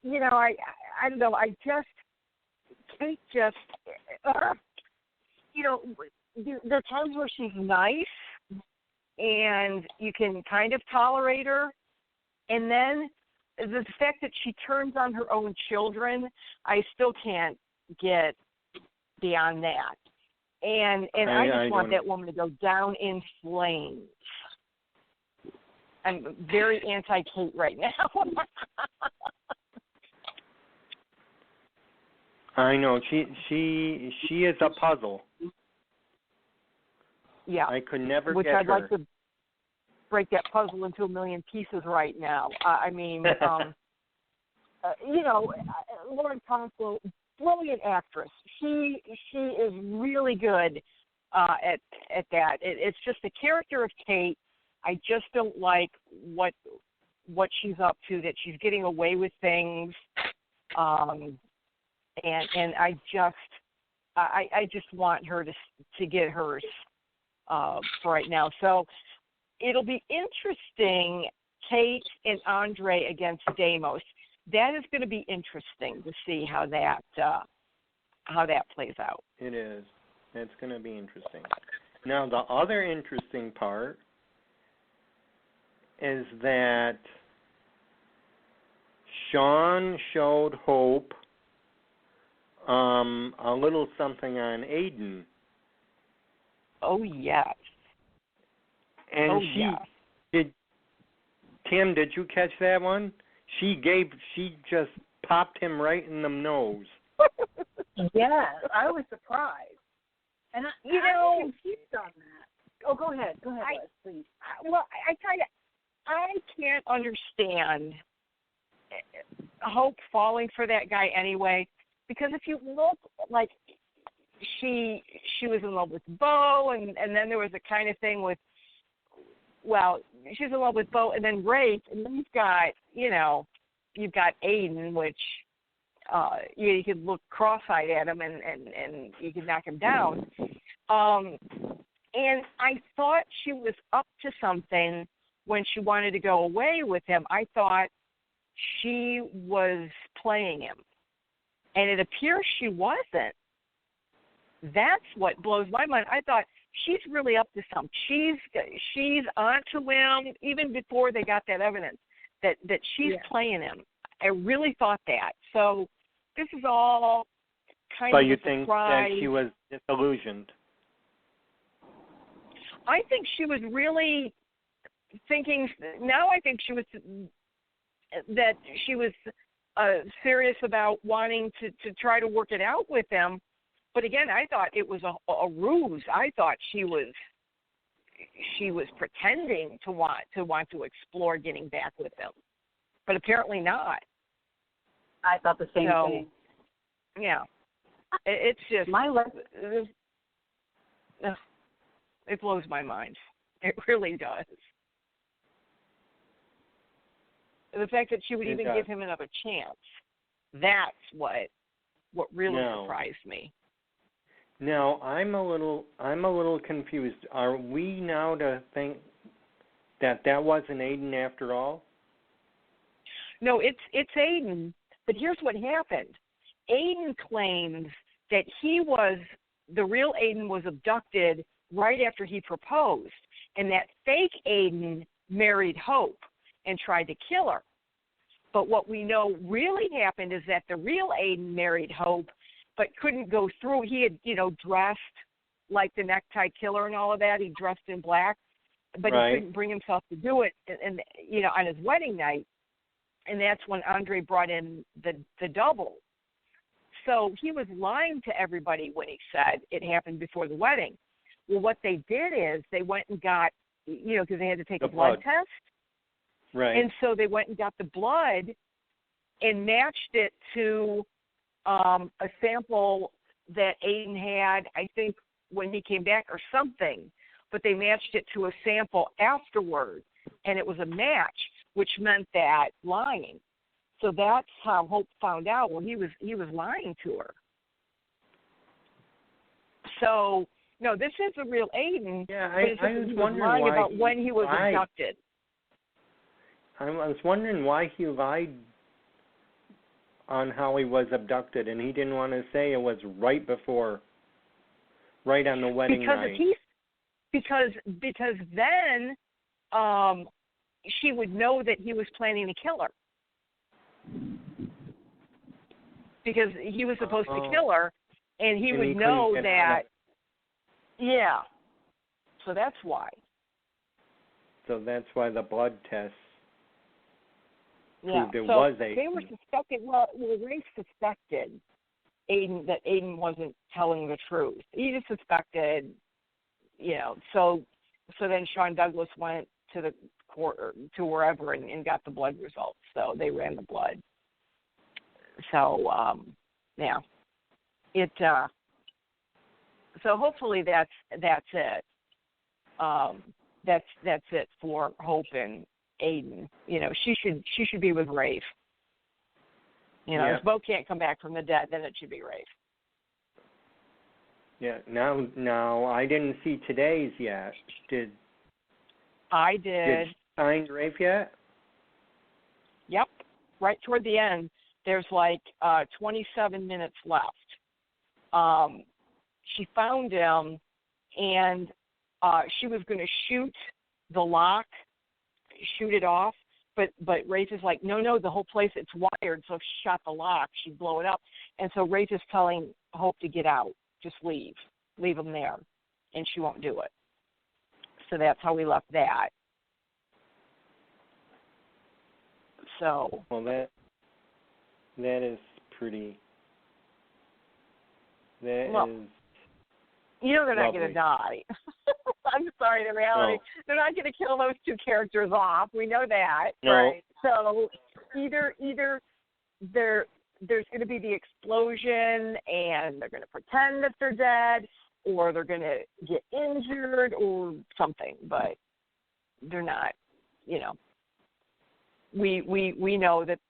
I don't know. Kate just, there are times where she's nice and you can kind of tolerate her, and then the fact that she turns on her own children, I still can't get beyond that. And I just want that woman to go down in flames. I'm very anti-Kate right now. I know. She is a puzzle. Yeah. I could never Which get I'd her. like to break that puzzle into a million pieces right now. Lauren Constable, brilliant actress. She is really good at that. It's just the character of Kate. I just don't like what she's up to, that she's getting away with things. And I just want her to get hers for right now. So it'll be interesting, Kate and Andre against Deimos. That is going to be interesting to see how that plays out. It is. It's going to be interesting. Now, the other interesting part is that Sean showed Hope a little something on Aiden. Oh, yes. And Tim, did you catch that one? She just popped him right in the nose. Yes, I was surprised. And I'm confused on that. Oh, go ahead, Liz, please. Well, I tell you, I can't understand Hope falling for that guy anyway, because if you look, like, she was in love with Bo, and then there was a kind of thing with, well, she's in love with Bo, and then Rafe, and then you've got Aiden, which you could look cross-eyed at him and you could knock him down. And I thought she was up to something when she wanted to go away with him. I thought she was playing him, and it appears she wasn't. That's what blows my mind. I thought she's really up to something. She's onto him even before they got that evidence that she's playing him. I really thought that. So this is all kind of a surprise. But you think that she was disillusioned? I think she was really thinking. Now I think she was serious about wanting to try to work it out with him. But again, I thought it was a ruse. I thought she was pretending to want to explore getting back with him, but apparently not. I thought the same thing. Yeah, it's just it blows my mind. It really does. The fact that she would even give him another chance, that's what really surprised me. Now, I'm a little confused. Are we now to think that wasn't Aiden after all? No, it's Aiden. But here's what happened. Aiden claims that the real Aiden was abducted right after he proposed, and that fake Aiden married Hope and tried to kill her. But what we know really happened is that the real Aiden married Hope, but couldn't go through. He had, dressed like the necktie killer and all of that. He dressed in black, but he couldn't bring himself to do it, and on his wedding night. And that's when Andre brought in the double. So he was lying to everybody when he said it happened before the wedding. Well, what they did is they went and got, because they had to take a blood test. Right. And so they went and got the blood and matched it to a sample that Aiden had, I think, when he came back or something. But they matched it to a sample afterward, and it was a match, which meant that lying. So that's how Hope found out. Well, he was lying to her. So, no, this is a real Aiden. Yeah, I was wondering lying about when he was abducted. I was wondering why he lied on how he was abducted, and he didn't want to say it was right on the wedding night. Because then she would know that he was planning to kill her. Because he was supposed to kill her, and he would know that. Yeah. So that's why. So that's why the blood test proved it was Aiden. They were suspected. Well, Rafe suspected that Aiden wasn't telling the truth. He just suspected, So then Sean Douglas went to the court or to wherever and got the blood results. So they ran the blood. So it. So hopefully that's it. That's it for Hope and Aiden. She should be with Rafe. If Bo can't come back from the dead, then it should be Rafe. Yeah. Now I didn't see today's yet. I did. Did you find Rafe yet? Yep. Right toward the end, there's 27 minutes left. She found him, and she was going to shoot the lock, shoot it off, but Rafe is like, no, the whole place, it's wired, so if she shot the lock, she'd blow it up. And so Rafe is telling Hope to get out, just leave him there, and she won't do it. So that's how we left that. So. Well, that is pretty. They're not going to die. I'm sorry, the reality. No. They're not going to kill those two characters off. We know that. No. Right? So either there's going to be the explosion and they're going to pretend that they're dead, or they're going to get injured or something, but they're not, We know that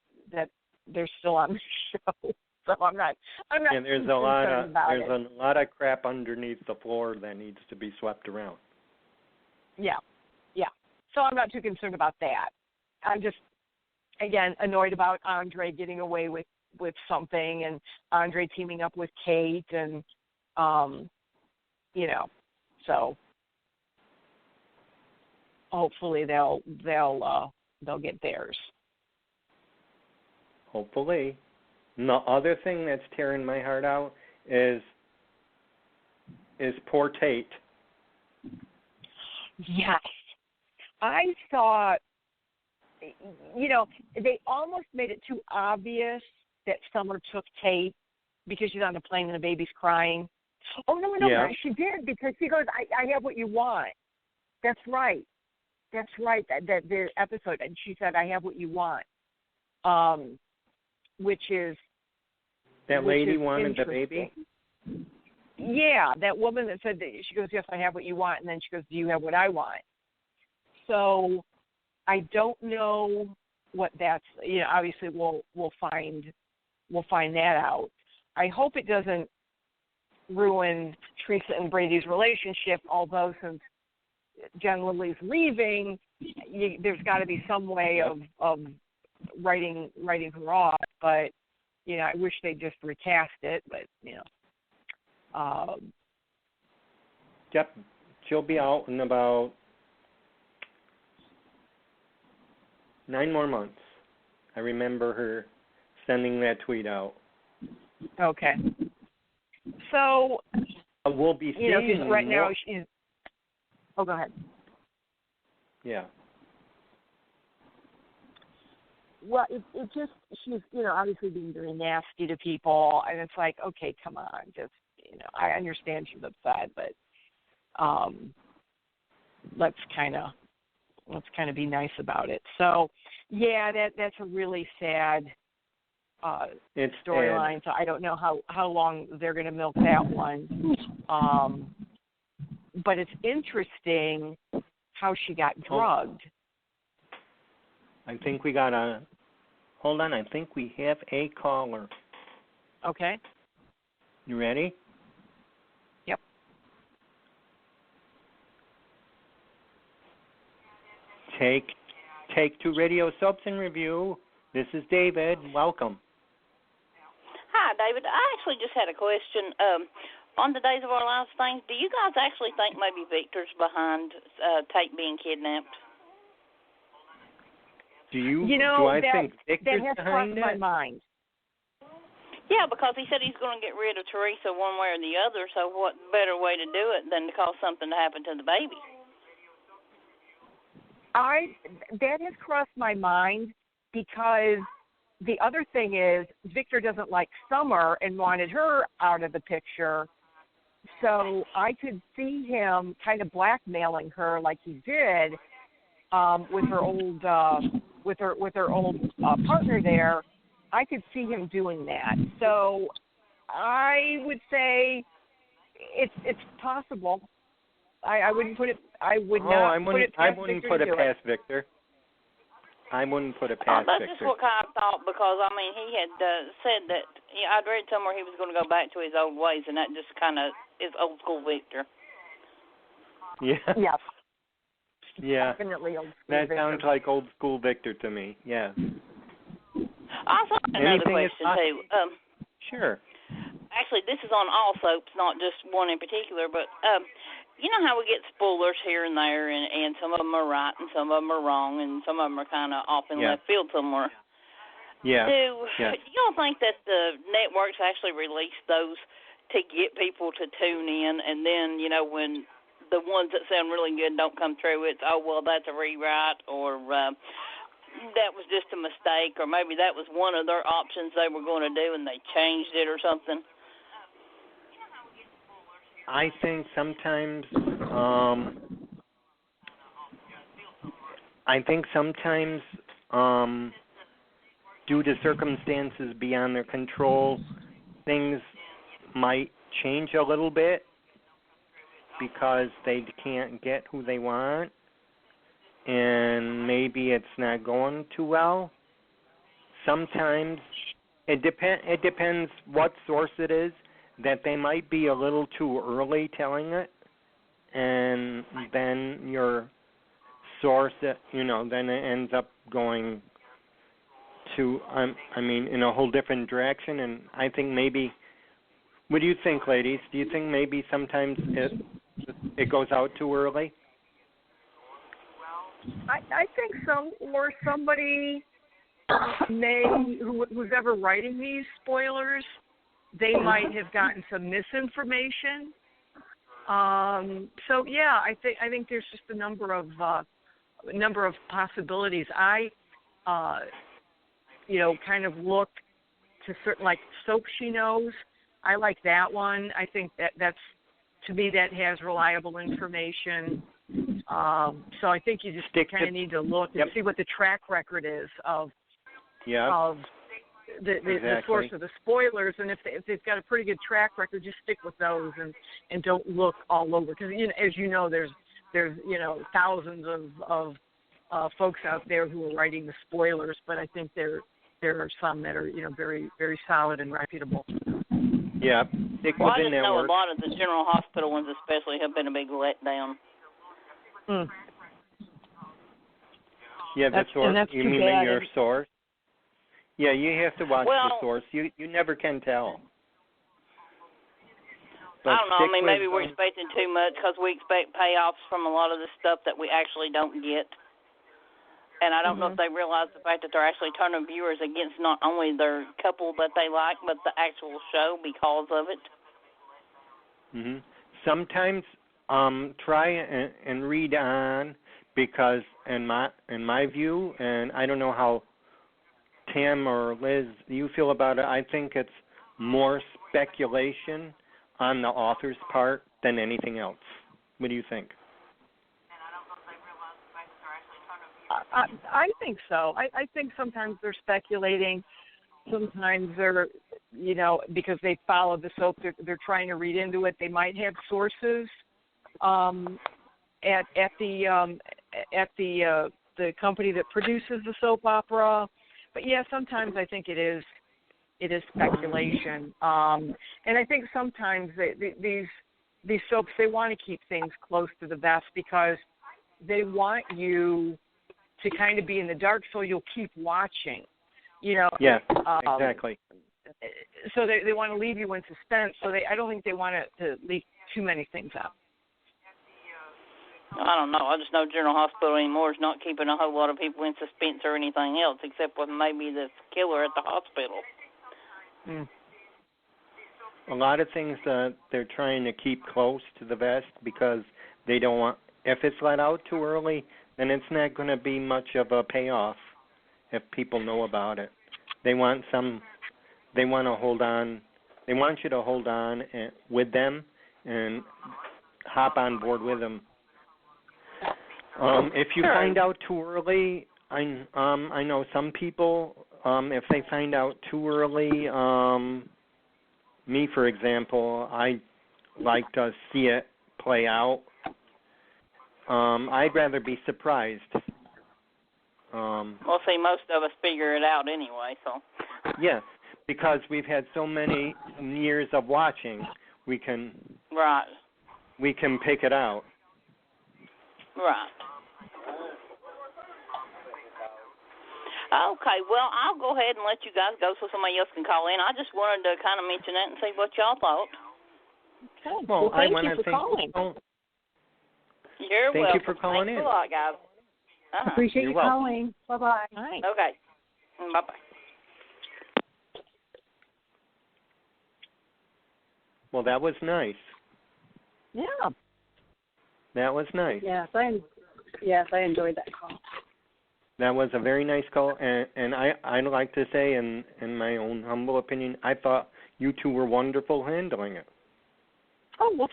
they're still on the show. So I'm not. And there's a lot of crap underneath the floor that needs to be swept around. Yeah. So I'm not too concerned about that. I'm just, again, annoyed about Andre getting away with something, and Andre teaming up with Kate, and so hopefully they'll get theirs. Hopefully. And the other thing that's tearing my heart out is poor Tate. Yes. I thought, they almost made it too obvious that Summer took Tate because she's on the plane and the baby's crying. Oh, no, she did, because she goes, I have what you want. That's right. That the episode, and she said, I have what you want. Which is that lady wanted the baby? Yeah, that woman that said that, she goes, yes, I have what you want, and then she goes, do you have what I want? So I don't know what that's, obviously we'll find that out. I hope it doesn't ruin Teresa and Brady's relationship, although since Jen Lily's leaving, there's got to be some way of writing her off, but I wish they'd just recast it, but Yep, she'll be out in about 9 more months. I remember her sending that tweet out. Okay. So we'll be seeing right now she's. Oh, go ahead. Yeah. Well, it just, she's, obviously being very nasty to people, and it's like, okay, come on, just, I understand she's upset, but let's kind of be nice about it. So, yeah, that's a really sad storyline. So I don't know how long they're going to milk that one. But it's interesting how she got drugged. I think we got hold on, I think we have a caller. Okay. You ready? Yep. Take Two Radio Soaps and Review. This is David. Welcome. David. I actually just had a question. On the Days of Our Lives thing, do you guys actually think maybe Victor's behind Tate being kidnapped? Do I think Victor's that has behind crossed my it? mind. Yeah, because he said he's going to get rid of Teresa one way or the other, so what better way to do it than to cause something to happen to the baby? That has crossed my mind because the other thing is Victor doesn't like Summer and wanted her out of the picture. So I could see him kind of blackmailing her like he did with her old partner there. I could see him doing that. So I would say it's possible. I wouldn't put it. I would not put it past Victor. I wouldn't put it past Victor. I wouldn't put it past that's Victor. Just what kind of thought, because I mean he had said that I'd read somewhere he was going to go back to his old ways, and that just kind of is old school Victor. Yeah. Yes. Yeah. Definitely old school That Victor. sounds like old school Victor to me. Yeah. Also, another question too. Sure. Actually, this is on all soaps, not just one in particular, but you know how we get spoilers here and there, and some of them are right and some of them are wrong, and some of them are kind of off in left field somewhere. Yeah. Do y'all think that the networks actually release those to get people to tune in, and then, when the ones that sound really good don't come through, it's, oh, well, that's a rewrite, or that was just a mistake, or maybe that was one of their options they were going to do and they changed it or something? I think sometimes due to circumstances beyond their control, things might change a little bit because they can't get who they want, and maybe it's not going too well. Sometimes it depends what source it is, that they might be a little too early telling it, and then your source, then it ends up going to, in a whole different direction. And I think maybe, what do you think, ladies? Do you think maybe sometimes it goes out too early? I think somebody who's ever writing these spoilers, they might have gotten some misinformation. So yeah, I think there's just a number of possibilities. I kind of look to certain, like Soap She Knows. I like that one. I think that's, to me, that has reliable information. So I think you just kind of need to look and see what the track record is of the source of the spoilers, and if they've got a pretty good track record, just stick with those and don't look all over, because as you know, there's thousands of folks out there who are writing the spoilers, but I think there are some that are very, very solid and reputable. Yeah, stick I within just their know work. a lot of the General Hospital ones, especially, have been a big letdown. Yeah, the source. You mean your source? Yeah, you have to watch the source. You never can tell. But I don't know. stick Maybe with, we're expecting too much because we expect payoffs from a lot of the stuff that we actually don't get. And I don't know if they realize the fact that they're actually turning viewers against not only their couple that they like, but the actual show because of it. Sometimes try and read on, because in my view, and I don't know how Tam or Liz you feel about it, I think it's more speculation on the author's part than anything else. What do you think? I think so. I think sometimes they're speculating. Sometimes they're, because they follow the soap, they're trying to read into it. They might have sources at the company that produces the soap opera. But yeah, sometimes I think it is speculation. And I think sometimes these soaps, they want to keep things close to the vest because they want you to kind of be in the dark, so you'll keep watching. Yeah, exactly. so they want to leave you in suspense. So I don't think they want to leave too many things out. I don't know. I just know General Hospital anymore is not keeping a whole lot of people in suspense or anything else, except with maybe the killer at the hospital. Mm. A lot of things they're trying to keep close to the vest because they don't want. If it's let out too early, then it's not going to be much of a payoff if people know about it. They want to hold on. They want you to hold on with them and hop on board with them. If you find out too early, I know some people. If they find out too early, me for example, I like to see it play out. I'd rather be surprised. Well, see, most of us figure it out anyway, so. Yeah, because we've had so many years of watching, we can. Right. We can pick it out. Right. Okay, well, I'll go ahead and let you guys go so somebody else can call in. I just wanted to kind of mention that and see what y'all thought. Okay. Well, thank I you for calling. You're welcome. Thank you for calling Thanks in. a lot, guys. Appreciate you calling. Bye-bye. All right. Okay. Bye-bye. Well, that was nice. Yeah. That was nice. Yes, I enjoyed that call. That was a very nice call, and I'd like to say, in my own humble opinion, I thought you two were wonderful handling it. Oh, well.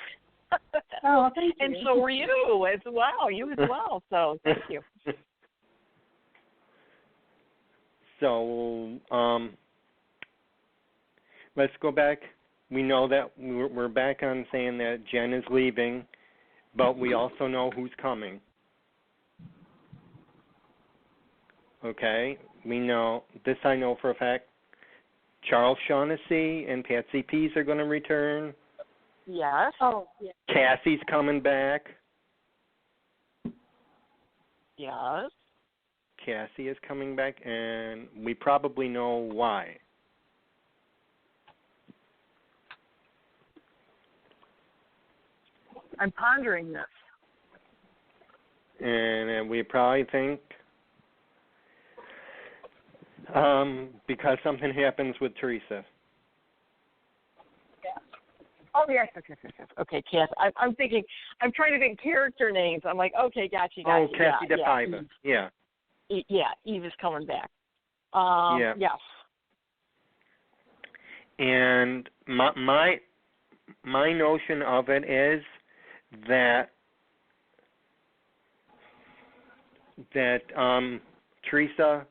Oh, thank you. And so were you as well. You as well. So thank you. So let's go back. We know that we're back on saying that Jen is leaving, but we also know who's coming. Okay, we know this. I know for a fact. Charles Shaughnessy and Patsy Pease are going to return. Yes. Oh, yeah. Cassie's coming back. Yes. Cassie is coming back, and we probably know why. I'm pondering this. And we probably think because something happens with Teresa. Oh, yes. Okay, Cass. I'm thinking, I'm trying to think character names. I'm like, okay, gotcha. Oh, Cassie DePaiva. Yeah. Yeah, Eve is coming back. Yeah. Yes. And my notion of it is that Teresa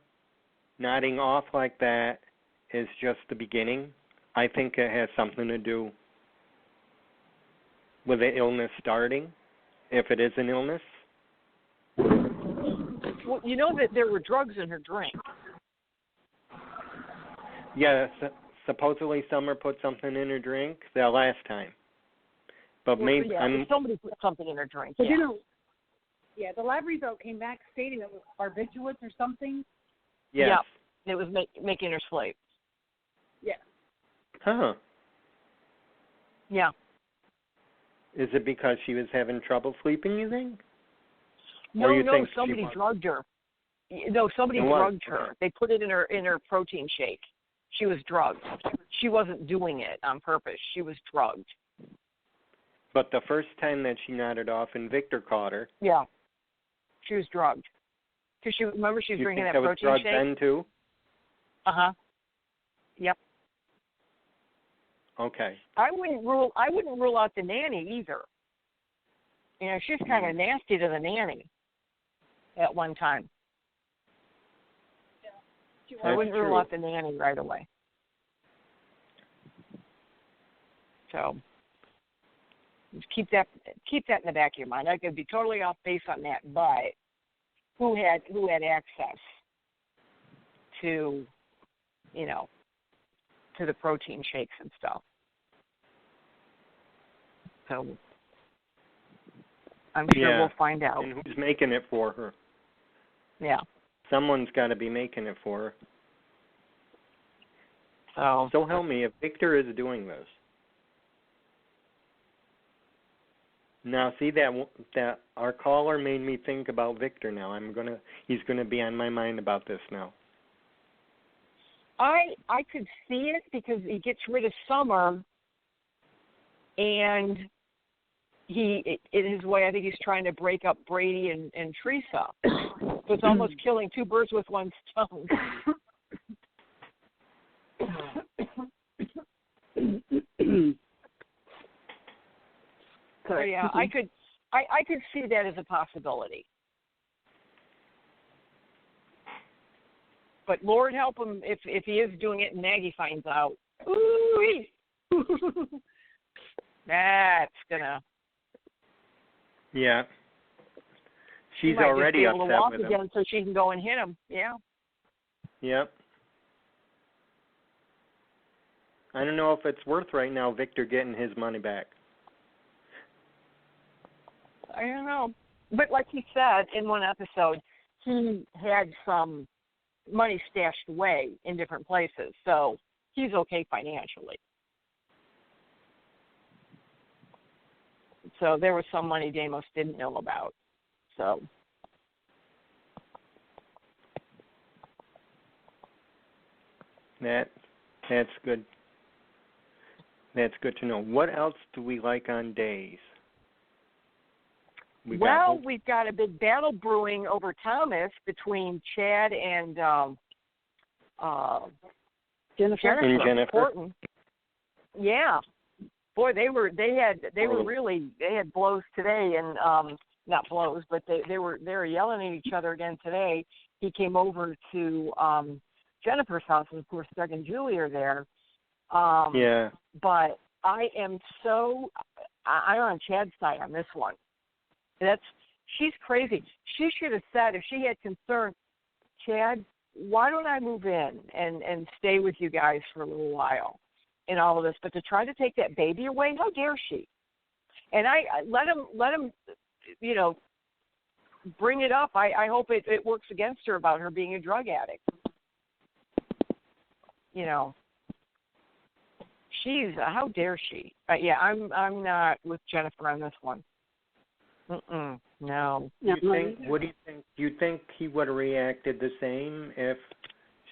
nodding off like that is just the beginning. I think it has something to do with the illness starting, if it is an illness. Well, you know that there were drugs in her drink. Yes, supposedly Summer put something in her drink the last time. But maybe somebody put something in her drink. But the lab result came back stating it was barbiturates or something. Yes. Yeah, it was making her sleep. Yeah. Huh. Yeah. Is it because she was having trouble sleeping, you think? No, somebody drugged her. No, somebody drugged her. They put it in her protein shake. She was drugged. She wasn't doing it on purpose. She was drugged. But the first time that she nodded off and Victor caught her. Yeah. She was drugged. Because she was drinking that protein shake. You think that was drugged then too? Uh-huh. Yep. Okay. I wouldn't rule out the nanny either. You know, she's kind of nasty to the nanny at one time. I wouldn't rule out the nanny right away. So just keep that in the back of your mind. I could be totally off base on that, but who had access to, you know, to the protein shakes and stuff. So I'm sure we'll find out. And who's making it for her? Yeah. Someone's got to be making it for her. So help me, if Victor is doing this. Now, see that our caller made me think about Victor. Now he's gonna be on my mind about this now. I could see it because he gets rid of Summer, and in his way, I think he's trying to break up Brady and Teresa. So it's almost killing two birds with one stone. So yeah, I could see that as a possibility. But Lord help him if he is doing it and Maggie finds out. Ooh-wee. That's gonna. Yeah. She's already upset with him. She might just be able to walk again so she can go and hit him. Yeah. Yep. I don't know if it's worth right now Victor getting his money back. I don't know. But like he said in one episode, he had some money stashed away in different places. So he's okay financially. So there was some money Deimos didn't know about. So. That's good. That's good to know. What else do we like on days? We've got a big battle brewing over Thomas between Chad and Jennifer. Horton. Yeah. Boy, they had blows today, and not blows, but they were yelling at each other again today. He came over to Jennifer's house, and of course Doug and Julie are there. Yeah. But I'm on Chad's side on this one. She's crazy. She should have said, if she had concern, Chad, why don't I move in and stay with you guys for a little while and all of this? But to try to take that baby away, how dare she? And I let him, bring it up. I hope it works against her about her being a drug addict. She's how dare she? But yeah, I'm not with Jennifer on this one. No. What do you think? Do you think he would have reacted the same if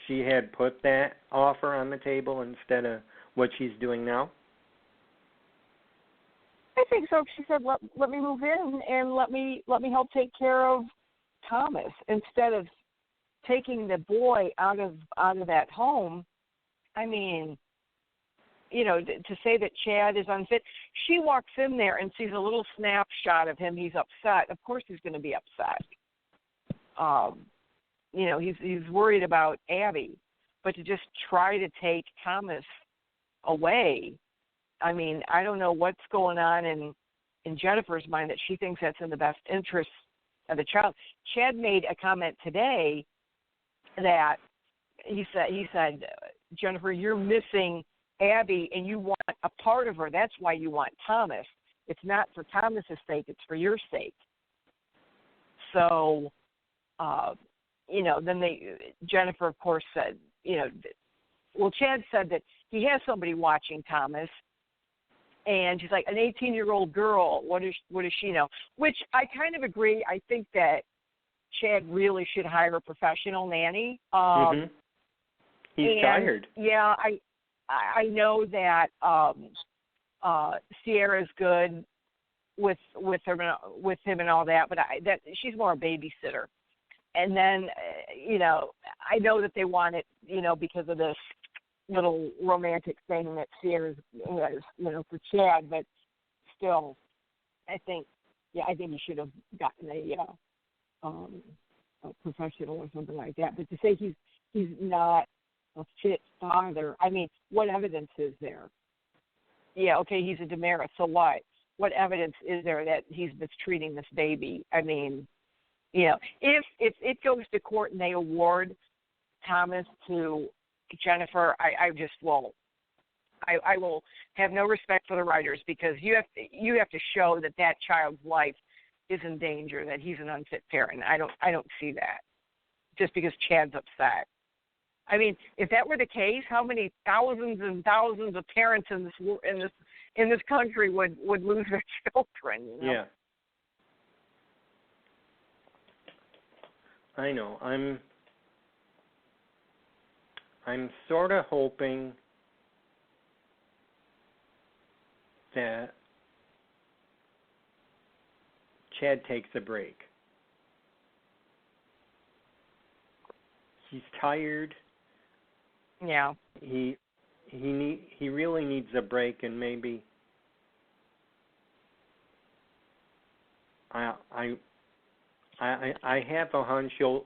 she had put that offer on the table instead of what she's doing now? I think so. She said, "Let me move in and let me help take care of Thomas instead of taking the boy out of that home." I mean, to say that Chad is unfit. She walks in there and sees a little snapshot of him. He's upset. Of course he's going to be upset. He's worried about Abby. But to just try to take Thomas away, I mean, I don't know what's going on in Jennifer's mind that she thinks that's in the best interest of the child. Chad made a comment today that he said, Jennifer, you're missing Abby, and you want a part of her. That's why you want Thomas. It's not for Thomas's sake. It's for your sake. So, then Jennifer, of course, said, Chad said that he has somebody watching Thomas, and she's like, an 18-year-old girl, what does she know? Which I kind of agree. I think that Chad really should hire a professional nanny. He's tired. Yeah, I know that Sierra's good with him and all that, but that she's more a babysitter. And then I know that they want it, because of this little romantic thing that Sierra has, for Chad. But still, I think he should have gotten a professional or something like that. But to say he's not a fit father, I mean, what evidence is there? Yeah, okay, he's a TAMARA, so what? What evidence is there that he's mistreating this baby? I mean, if it goes to court and they award Thomas to Jennifer, I just won't. I will have no respect for the writers, because you have to show that child's life is in danger, that he's an unfit parent. I don't see that just because Chad's upset. I mean, if that were the case, how many thousands and thousands of parents in this country would lose their children? You know? Yeah. I know. I'm sort of hoping that Chad takes a break. He's tired. Yeah. He really needs a break, and maybe I have a hunch he'll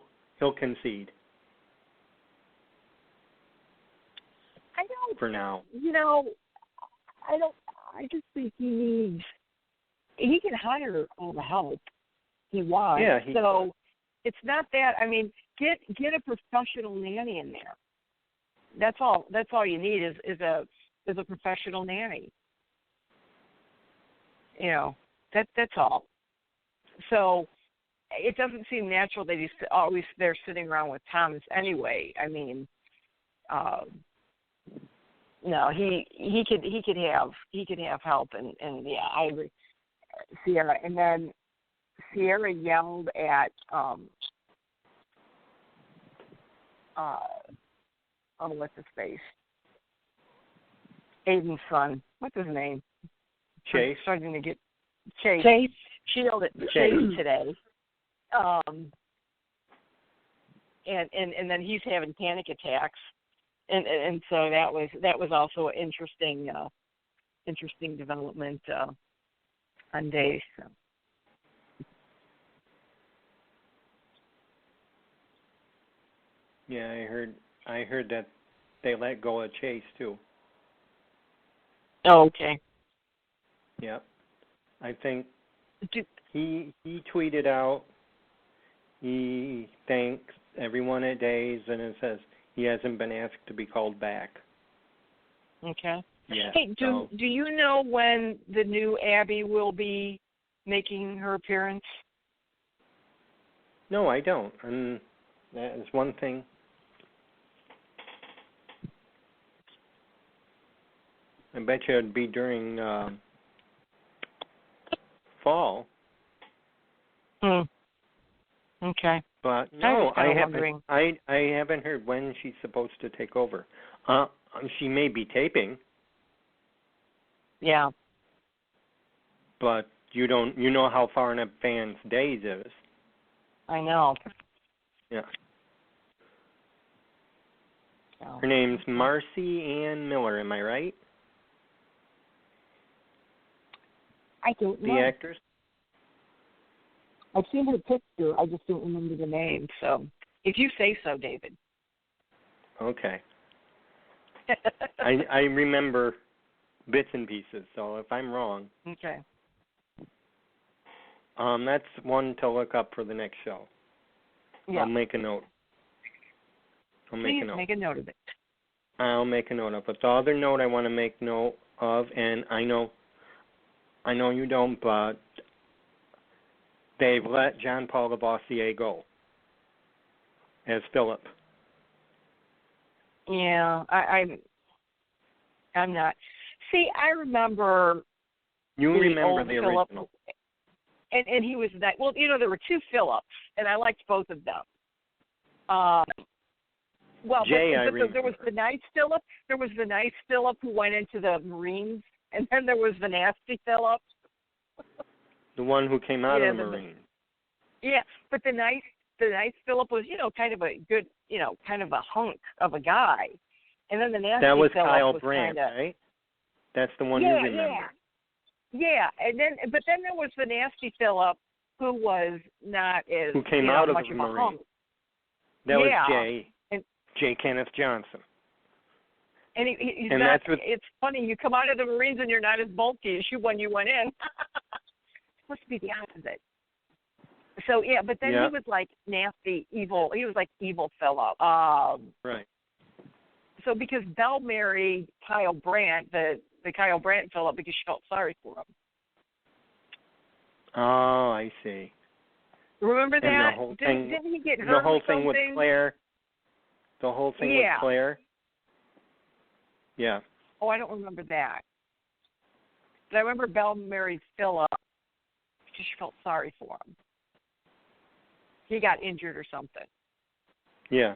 concede. I don't. For now. You know, I just think he can hire all the help he wants. Yeah. So it's not that. I mean, get a professional nanny in there. That's all you need is a professional nanny. You know, that's all. So it doesn't seem natural that he's always there sitting around with Thomas anyway. I mean, no, he could have help, and yeah, I agree. Sierra, and then Sierra yelled at what's his face? Aiden's son. What's his name? Chase. I'm starting to get Chase. She yelled at Chase today. And then he's having panic attacks, and so that was also an interesting development on days. So. Yeah, I heard that they let go of Chase too. Oh, okay. Yep. I think he tweeted out. He thanks everyone at Days, and it says he hasn't been asked to be called back. Okay. Yeah. Hey, do you know when the new Abby will be making her appearance? No, I don't. And that is one thing. I bet you it'd be during fall. Okay. But no, I haven't heard when she's supposed to take over. She may be taping. Yeah. But you know how far in advance Days is. I know. Yeah. Oh. Her name's Marcy Ann Miller, am I right? I don't know. The actress? I've seen her picture. I just don't remember the name. So, if you say so, David. Okay. I remember bits and pieces, so if I'm wrong. Okay. That's one to look up for the next show. Yeah. I'll make a note. Please make a note of it. I'll make a note of it. The other note I want to make note of, and I know you don't, but they've let John Paul Lavoisier go as Philip. Yeah, I'm not. See, I remember. You remember the Phillip, original. And he was that. Well, there were two Phillips, and I liked both of them. Well, Jay, there was the nice Philip. There was the nice Philip who went into the Marines, and then there was the nasty Philip. The one who came out of the Marines. Yeah, but the nice Philip was, kind of a good, kind of a hunk of a guy, and then the nasty that was Philip Kyle was Brandt, kinda, right? That's the one you remember. Yeah, but then there was the nasty Philip who was not as who came out of much the of a Marines. hunk. That was J. Kenneth Johnson. And he's and not. That's what, it's funny. You come out of the Marines and you're not as bulky as when you went in. It's supposed to be the opposite. So yeah, but then he was like nasty, evil. He was like evil Philip. Right. So because Belle married Kyle Brandt, the Kyle Brandt Philip, because she felt sorry for him. Oh, I see. Remember that? And the whole thing, didn't he get hurt? The whole or thing with Claire. The whole thing with Claire? Yeah. Oh, I don't remember that. But I remember Belle married Philip because she felt sorry for him. He got injured or something. Yeah.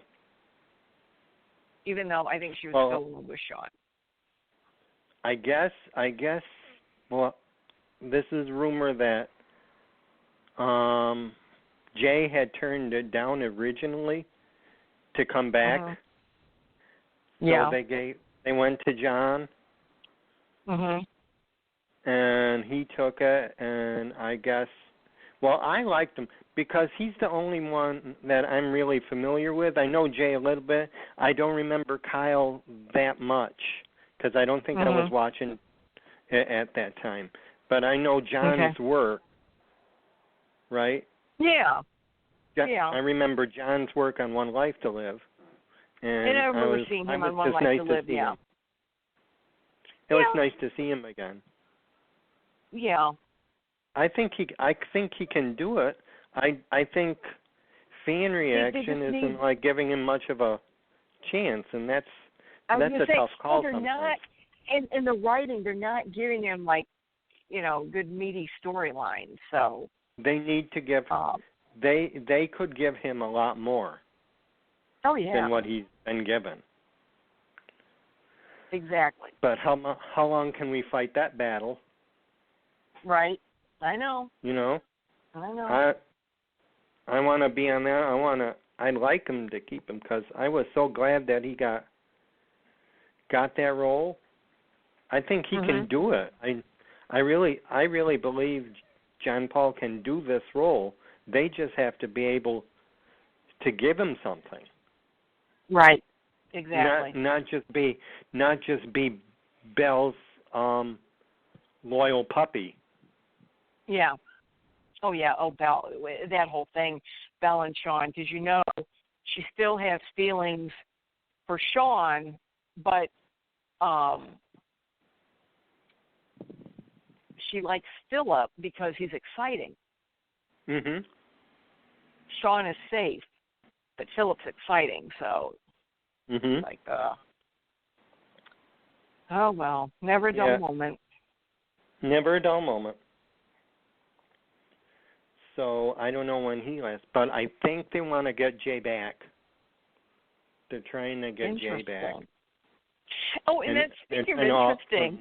Even though I think she was still in love with Sean. I guess, well, this is rumor that Jay had turned it down originally to come back. So they went to John. And he took it, and I guess, well, I liked him because he's the only one that I'm really familiar with. I know Jay a little bit. I don't remember Kyle that much because I don't think I was watching at that time. But I know John's work, right? Yeah. I remember John's work on One Life to Live. And I remember seeing him on One Life to Live, It was nice to see him again. Yeah. I think he can do it. I think fan reaction isn't like giving him much of a chance, and that's a tough call sometimes. Not in the writing. They're not giving him good meaty storylines. So they need to give. They could give him a lot more. Oh yeah. Than what he's been given. Exactly. But how long can we fight that battle? Right. I know. You know. I know. I want to be on that. I'd like him to keep him because I was so glad that he got that role. I think he can do it. I really believe John Paul can do this role. They just have to be able to give him something. Right. Exactly. Not just be Belle's loyal puppy. Yeah. Oh, yeah. Oh, Belle, that whole thing, Belle and Sean, because she still has feelings for Sean, but she likes Philip because he's exciting. Sean is safe, but Philip's exciting, so oh, well, never a dull moment. Never a dull moment. So I don't know when he lasts, but I think they want to get Jay back. They're trying to get Jay back. Oh, and then speaking of interesting.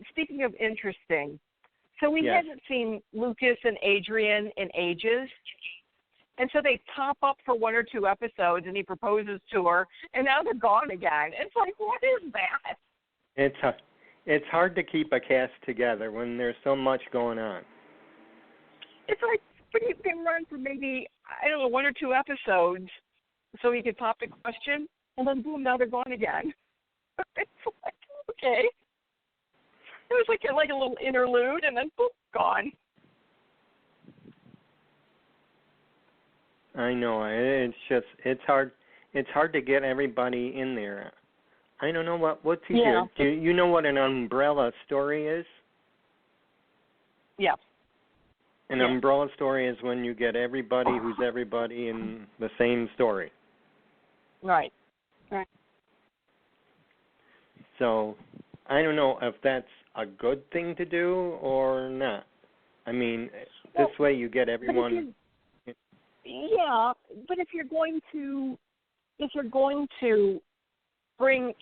Speaking of interesting, so we haven't seen Lucas and Adrian in ages. And so they pop up for 1 or 2 episodes, and he proposes to her, and now they're gone again. It's like, what is that? It's hard to keep a cast together when there's so much going on. It's like, but you can run for maybe, 1 or 2 episodes so he could pop the question, and then boom, now they're gone again. It's like, okay. It was like a little interlude, and then boom, gone. I know. It's hard to get everybody in there. I don't know what's easier. Do you know what an umbrella story is? Yeah. An umbrella story is when you get everybody who's everybody in the same story. Right. So I don't know if that's a good thing to do or not. I mean, this way you get everyone. Yeah, but if you're going to bring,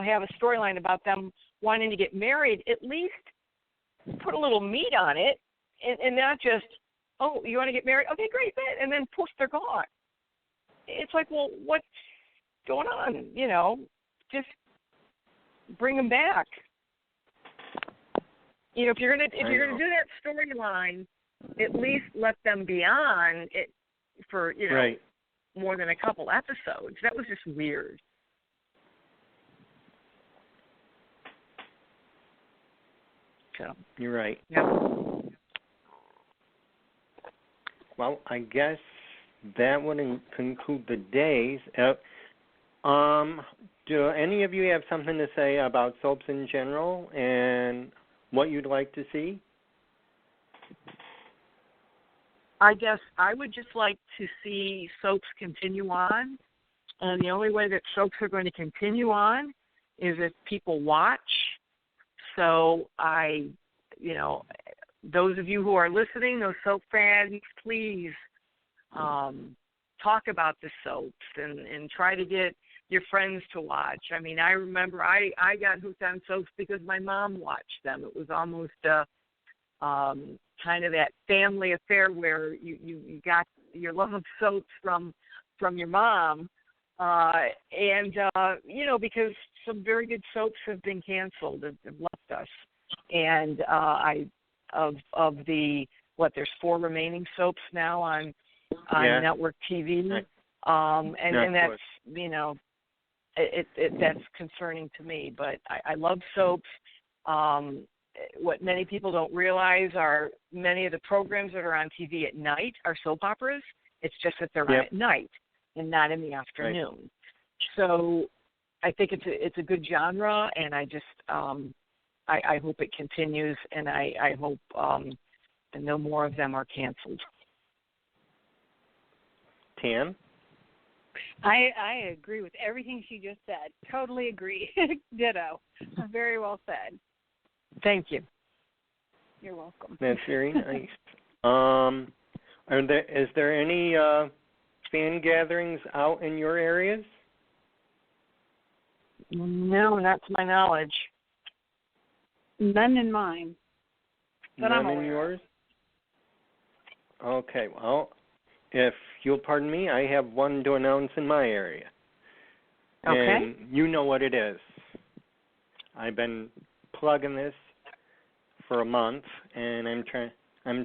have a storyline about them wanting to get married, at least put a little meat on it, and not just, oh, you want to get married? Okay, great, and then poof, they're gone. It's like, well, what's going on? Just bring them back. If you're gonna do that storyline, at least let them be on it for more than a couple episodes. That was just weird. So you're right. Yeah. Well, I guess that would conclude the days. Do any of you have something to say about soaps in general and what you'd like to see? I guess I would just like to see soaps continue on. And the only way that soaps are going to continue on is if people watch. So those of you who are listening, those soap fans, please talk about the soaps and try to get your friends to watch. I mean, I remember I got hooked on soaps because my mom watched them. It was almost kind of that family affair where you got your love of soaps from your mom. Because some very good soaps have been canceled and have left us. And there's 4 remaining soaps now on network TV. And that's, that's concerning to me. But I love soaps. What many people don't realize are many of the programs that are on TV at night are soap operas. It's just that they're on at night and not in the afternoon. Right. So I think it's a good genre, and I just I hope it continues, and I hope no more of them are canceled. Tam? I agree with everything she just said. Totally agree. Ditto. Very well said. Thank you. You're welcome. That's very nice. Is there any fan gatherings out in your areas? No, not to my knowledge. None in mine. But None in yours? Okay, well, if you'll pardon me, I have one to announce in my area. Okay. And you know what it is. I've been plugging this for a month, and I'm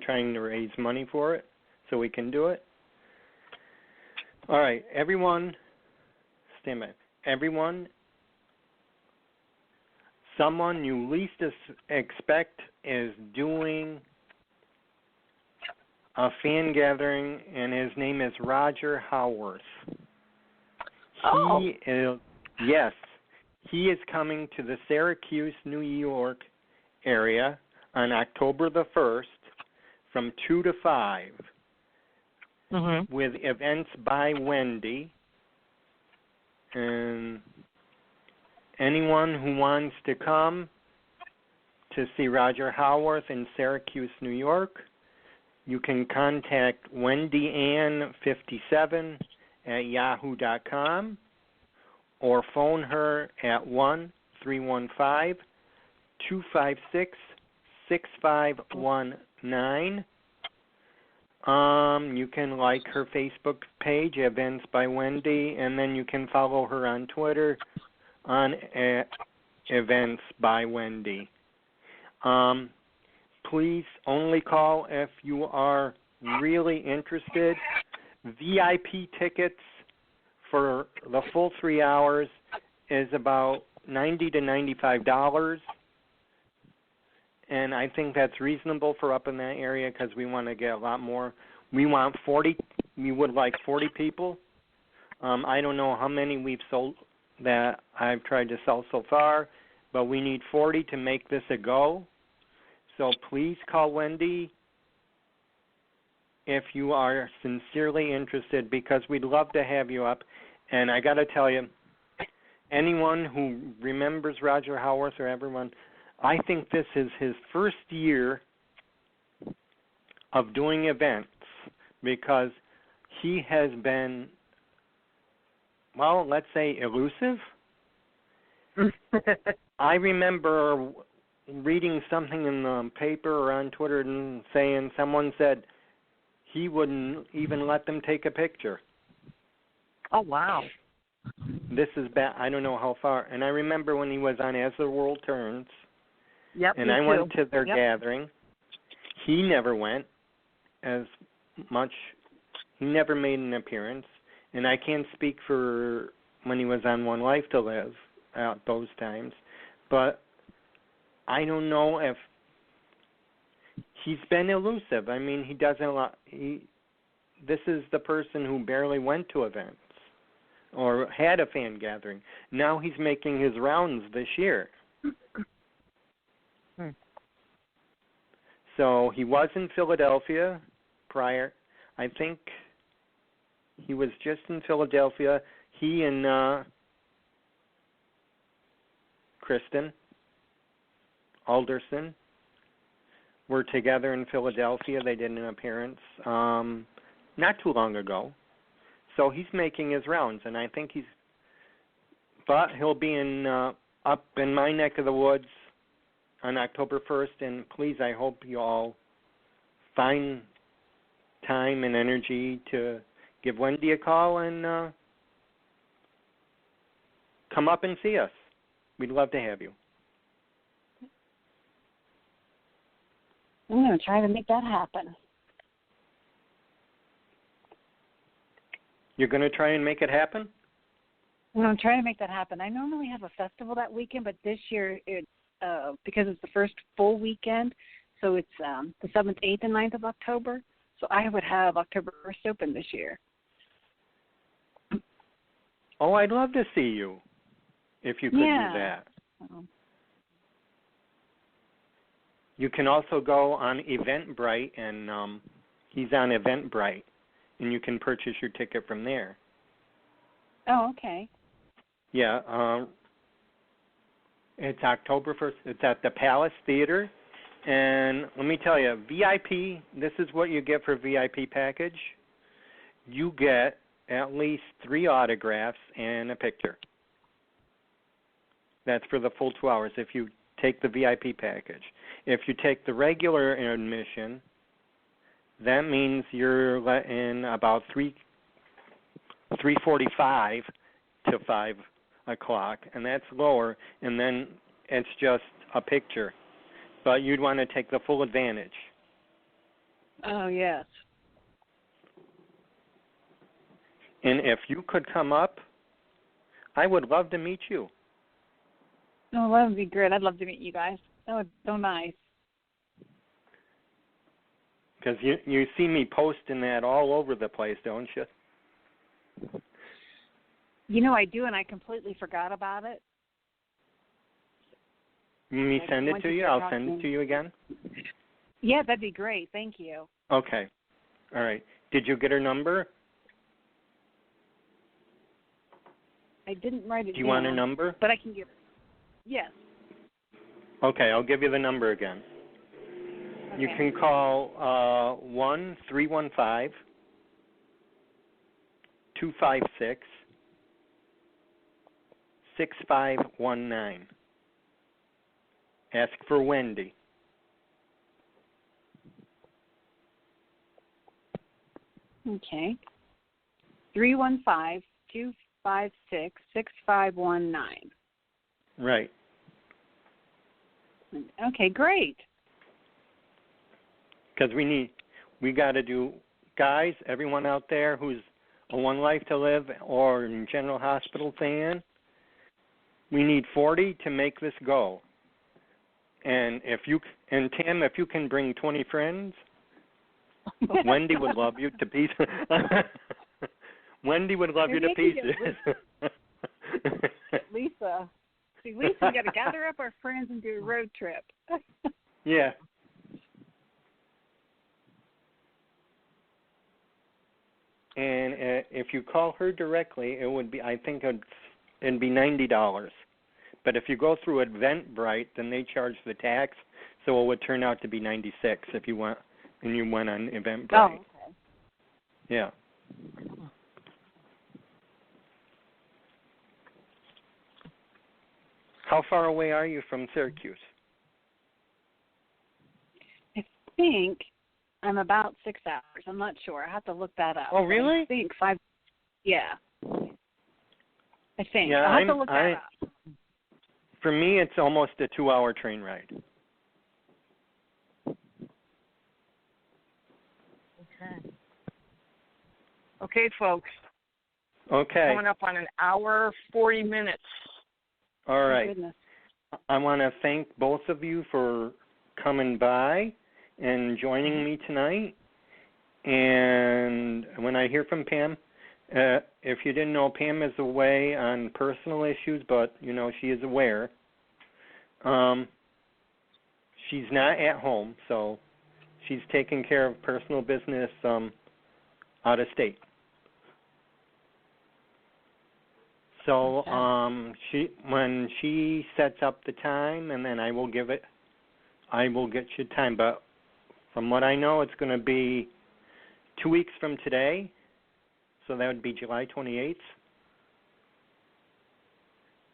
trying to raise money for it so we can do it. All right, everyone, stand by. Everyone, someone you least expect is doing a fan gathering, and his name is Roger Howarth. He is coming to the Syracuse, New York area on October the 1st from 2 to 5 with events by Wendy. And anyone who wants to come to see Roger Howarth in Syracuse, New York, you can contact WendyAnn57 at yahoo.com or phone her at 1-315-256-6519. You can like her Facebook page, Events by Wendy, and then you can follow her on Twitter on Events by Wendy. Please only call if you are really interested. VIP tickets for the full 3 hours is about $90 to $95, and I think that's reasonable for up in that area because we want to get a lot more. We want 40. We would like 40 people. I don't know how many we've sold that I've tried to sell so far, but we need 40 to make this a go. So please call Wendy if you are sincerely interested, because we'd love to have you up. And I got to tell you, anyone who remembers Roger Howarth or everyone, I think this is his first year of doing events because he has been, well, let's say elusive. I remember reading something in the paper or on Twitter and saying someone said he wouldn't even let them take a picture. Oh, wow. This is bad. I don't know how far. And I remember when he was on As the World Turns. Yep. And I went to their gathering. He never went as much. He never made an appearance. And I can't speak for when he was on One Life to Live at those times. But I don't know if he's been elusive. I mean, he doesn't. This is the person who barely went to events or had a fan gathering. Now he's making his rounds this year. So he was in Philadelphia prior I think he was just in Philadelphia. He and Kristen Alderson were together in Philadelphia. They did an appearance not too long ago. So he's making his rounds, and I think he'll be up in my neck of the woods on October 1st, and please, I hope you all find time and energy to give Wendy a call and come up and see us. We'd love to have you. I'm going to try to make that happen. You're going to try and make it happen? Well, I'm trying to make that happen. I normally have a festival that weekend, but this year, because it's the first full weekend, so it's the 7th, 8th, and 9th of October, so I would have October 1st open this year. Oh, I'd love to see you if you could do that. You can also go on Eventbrite, and he's on Eventbrite, and you can purchase your ticket from there. Oh, okay. Yeah, it's October 1st. It's at the Palace Theater, and let me tell you, VIP, this is what you get for VIP package. You get at least 3 autographs and a picture. That's for the full 2 hours if you take the VIP package. If you take the regular admission, that means you're let in about 3:45 to 5 o'clock, and that's lower, and then it's just a picture. But you'd want to take the full advantage. Oh, yes. And if you could come up, I would love to meet you. Oh, that would be great. I'd love to meet you guys. That would be so nice. Because you see me posting that all over the place, don't you? You know I do, and I completely forgot about it. Let me send it to you? I'll send it to you again? Yeah, that'd be great. Thank you. Okay. All right. Did you get her number? I didn't write it down. Do you want her number? But I can give it. Yes. Okay, I'll give you the number again. Okay. You can call 1-315-256-6519. Ask for Wendy. Okay. 315-256-6519. Right. Okay, great. Because we got to do, guys, everyone out there who's a One Life to Live or in General Hospital fan, we need 40 to make this go. And Tim, if you can bring 20 friends, Wendy would love you to pieces. Wendy would love you to pieces. Lisa, we got to gather up our friends and do a road trip. Yeah. And if you call her directly, it would be, I think it'd be $90. But if you go through Eventbrite, then they charge the tax, so it would turn out to be $96 if you went on Eventbrite. Oh, okay. Yeah. How far away are you from Syracuse? I think I'm about 6 hours. I'm not sure. I have to look that up. Oh, really? I think 5. Yeah. I think. Yeah, I'll have to look that up. For me, it's almost a 2-hour train ride. Okay, folks. Okay. Coming up on an hour, 40 minutes. All right. Oh, goodness. I want to thank both of you for coming by and joining me tonight. And when I hear from Pam, if you didn't know, Pam is away on personal issues, but, she is aware. She's not at home, so she's taking care of personal business out of state. So Okay. when she sets up the time, and then I will get you time. But from what I know, it's going to be 2 weeks from today, so that would be July 28th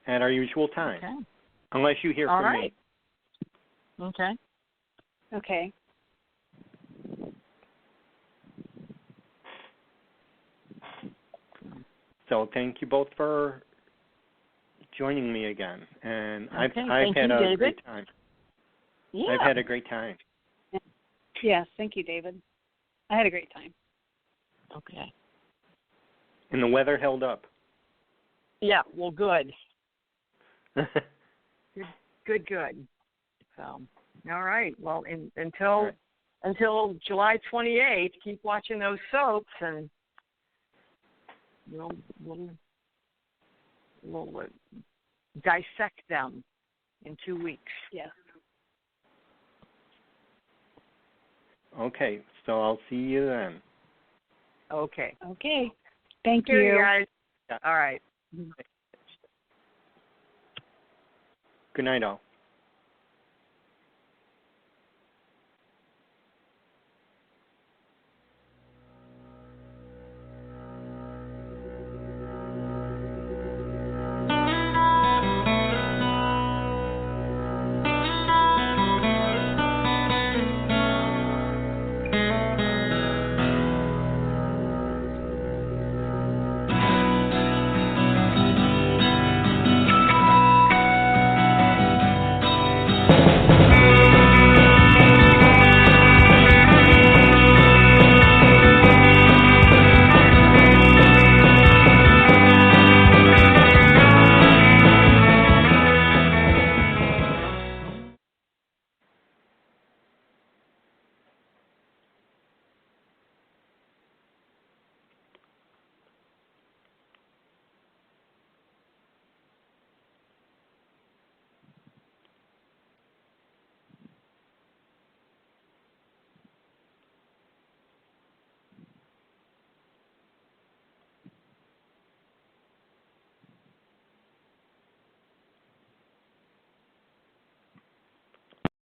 at our usual time. Okay. Unless you hear All from right. me. Okay. Okay. So thank you both for joining me again, and I've Thank had you, a David. great time. Yeah. I've had a great time. Yes, thank you, David. I had a great time. Okay. And the weather held up. Yeah. Well, good. Good. So, all right. Well, until July 28th, keep watching those soaps, and we'll dissect them in 2 weeks. Yes. Okay, so I'll see you then. Okay. Okay. Thank Here, you. guys. Yeah. All right. Good night, all.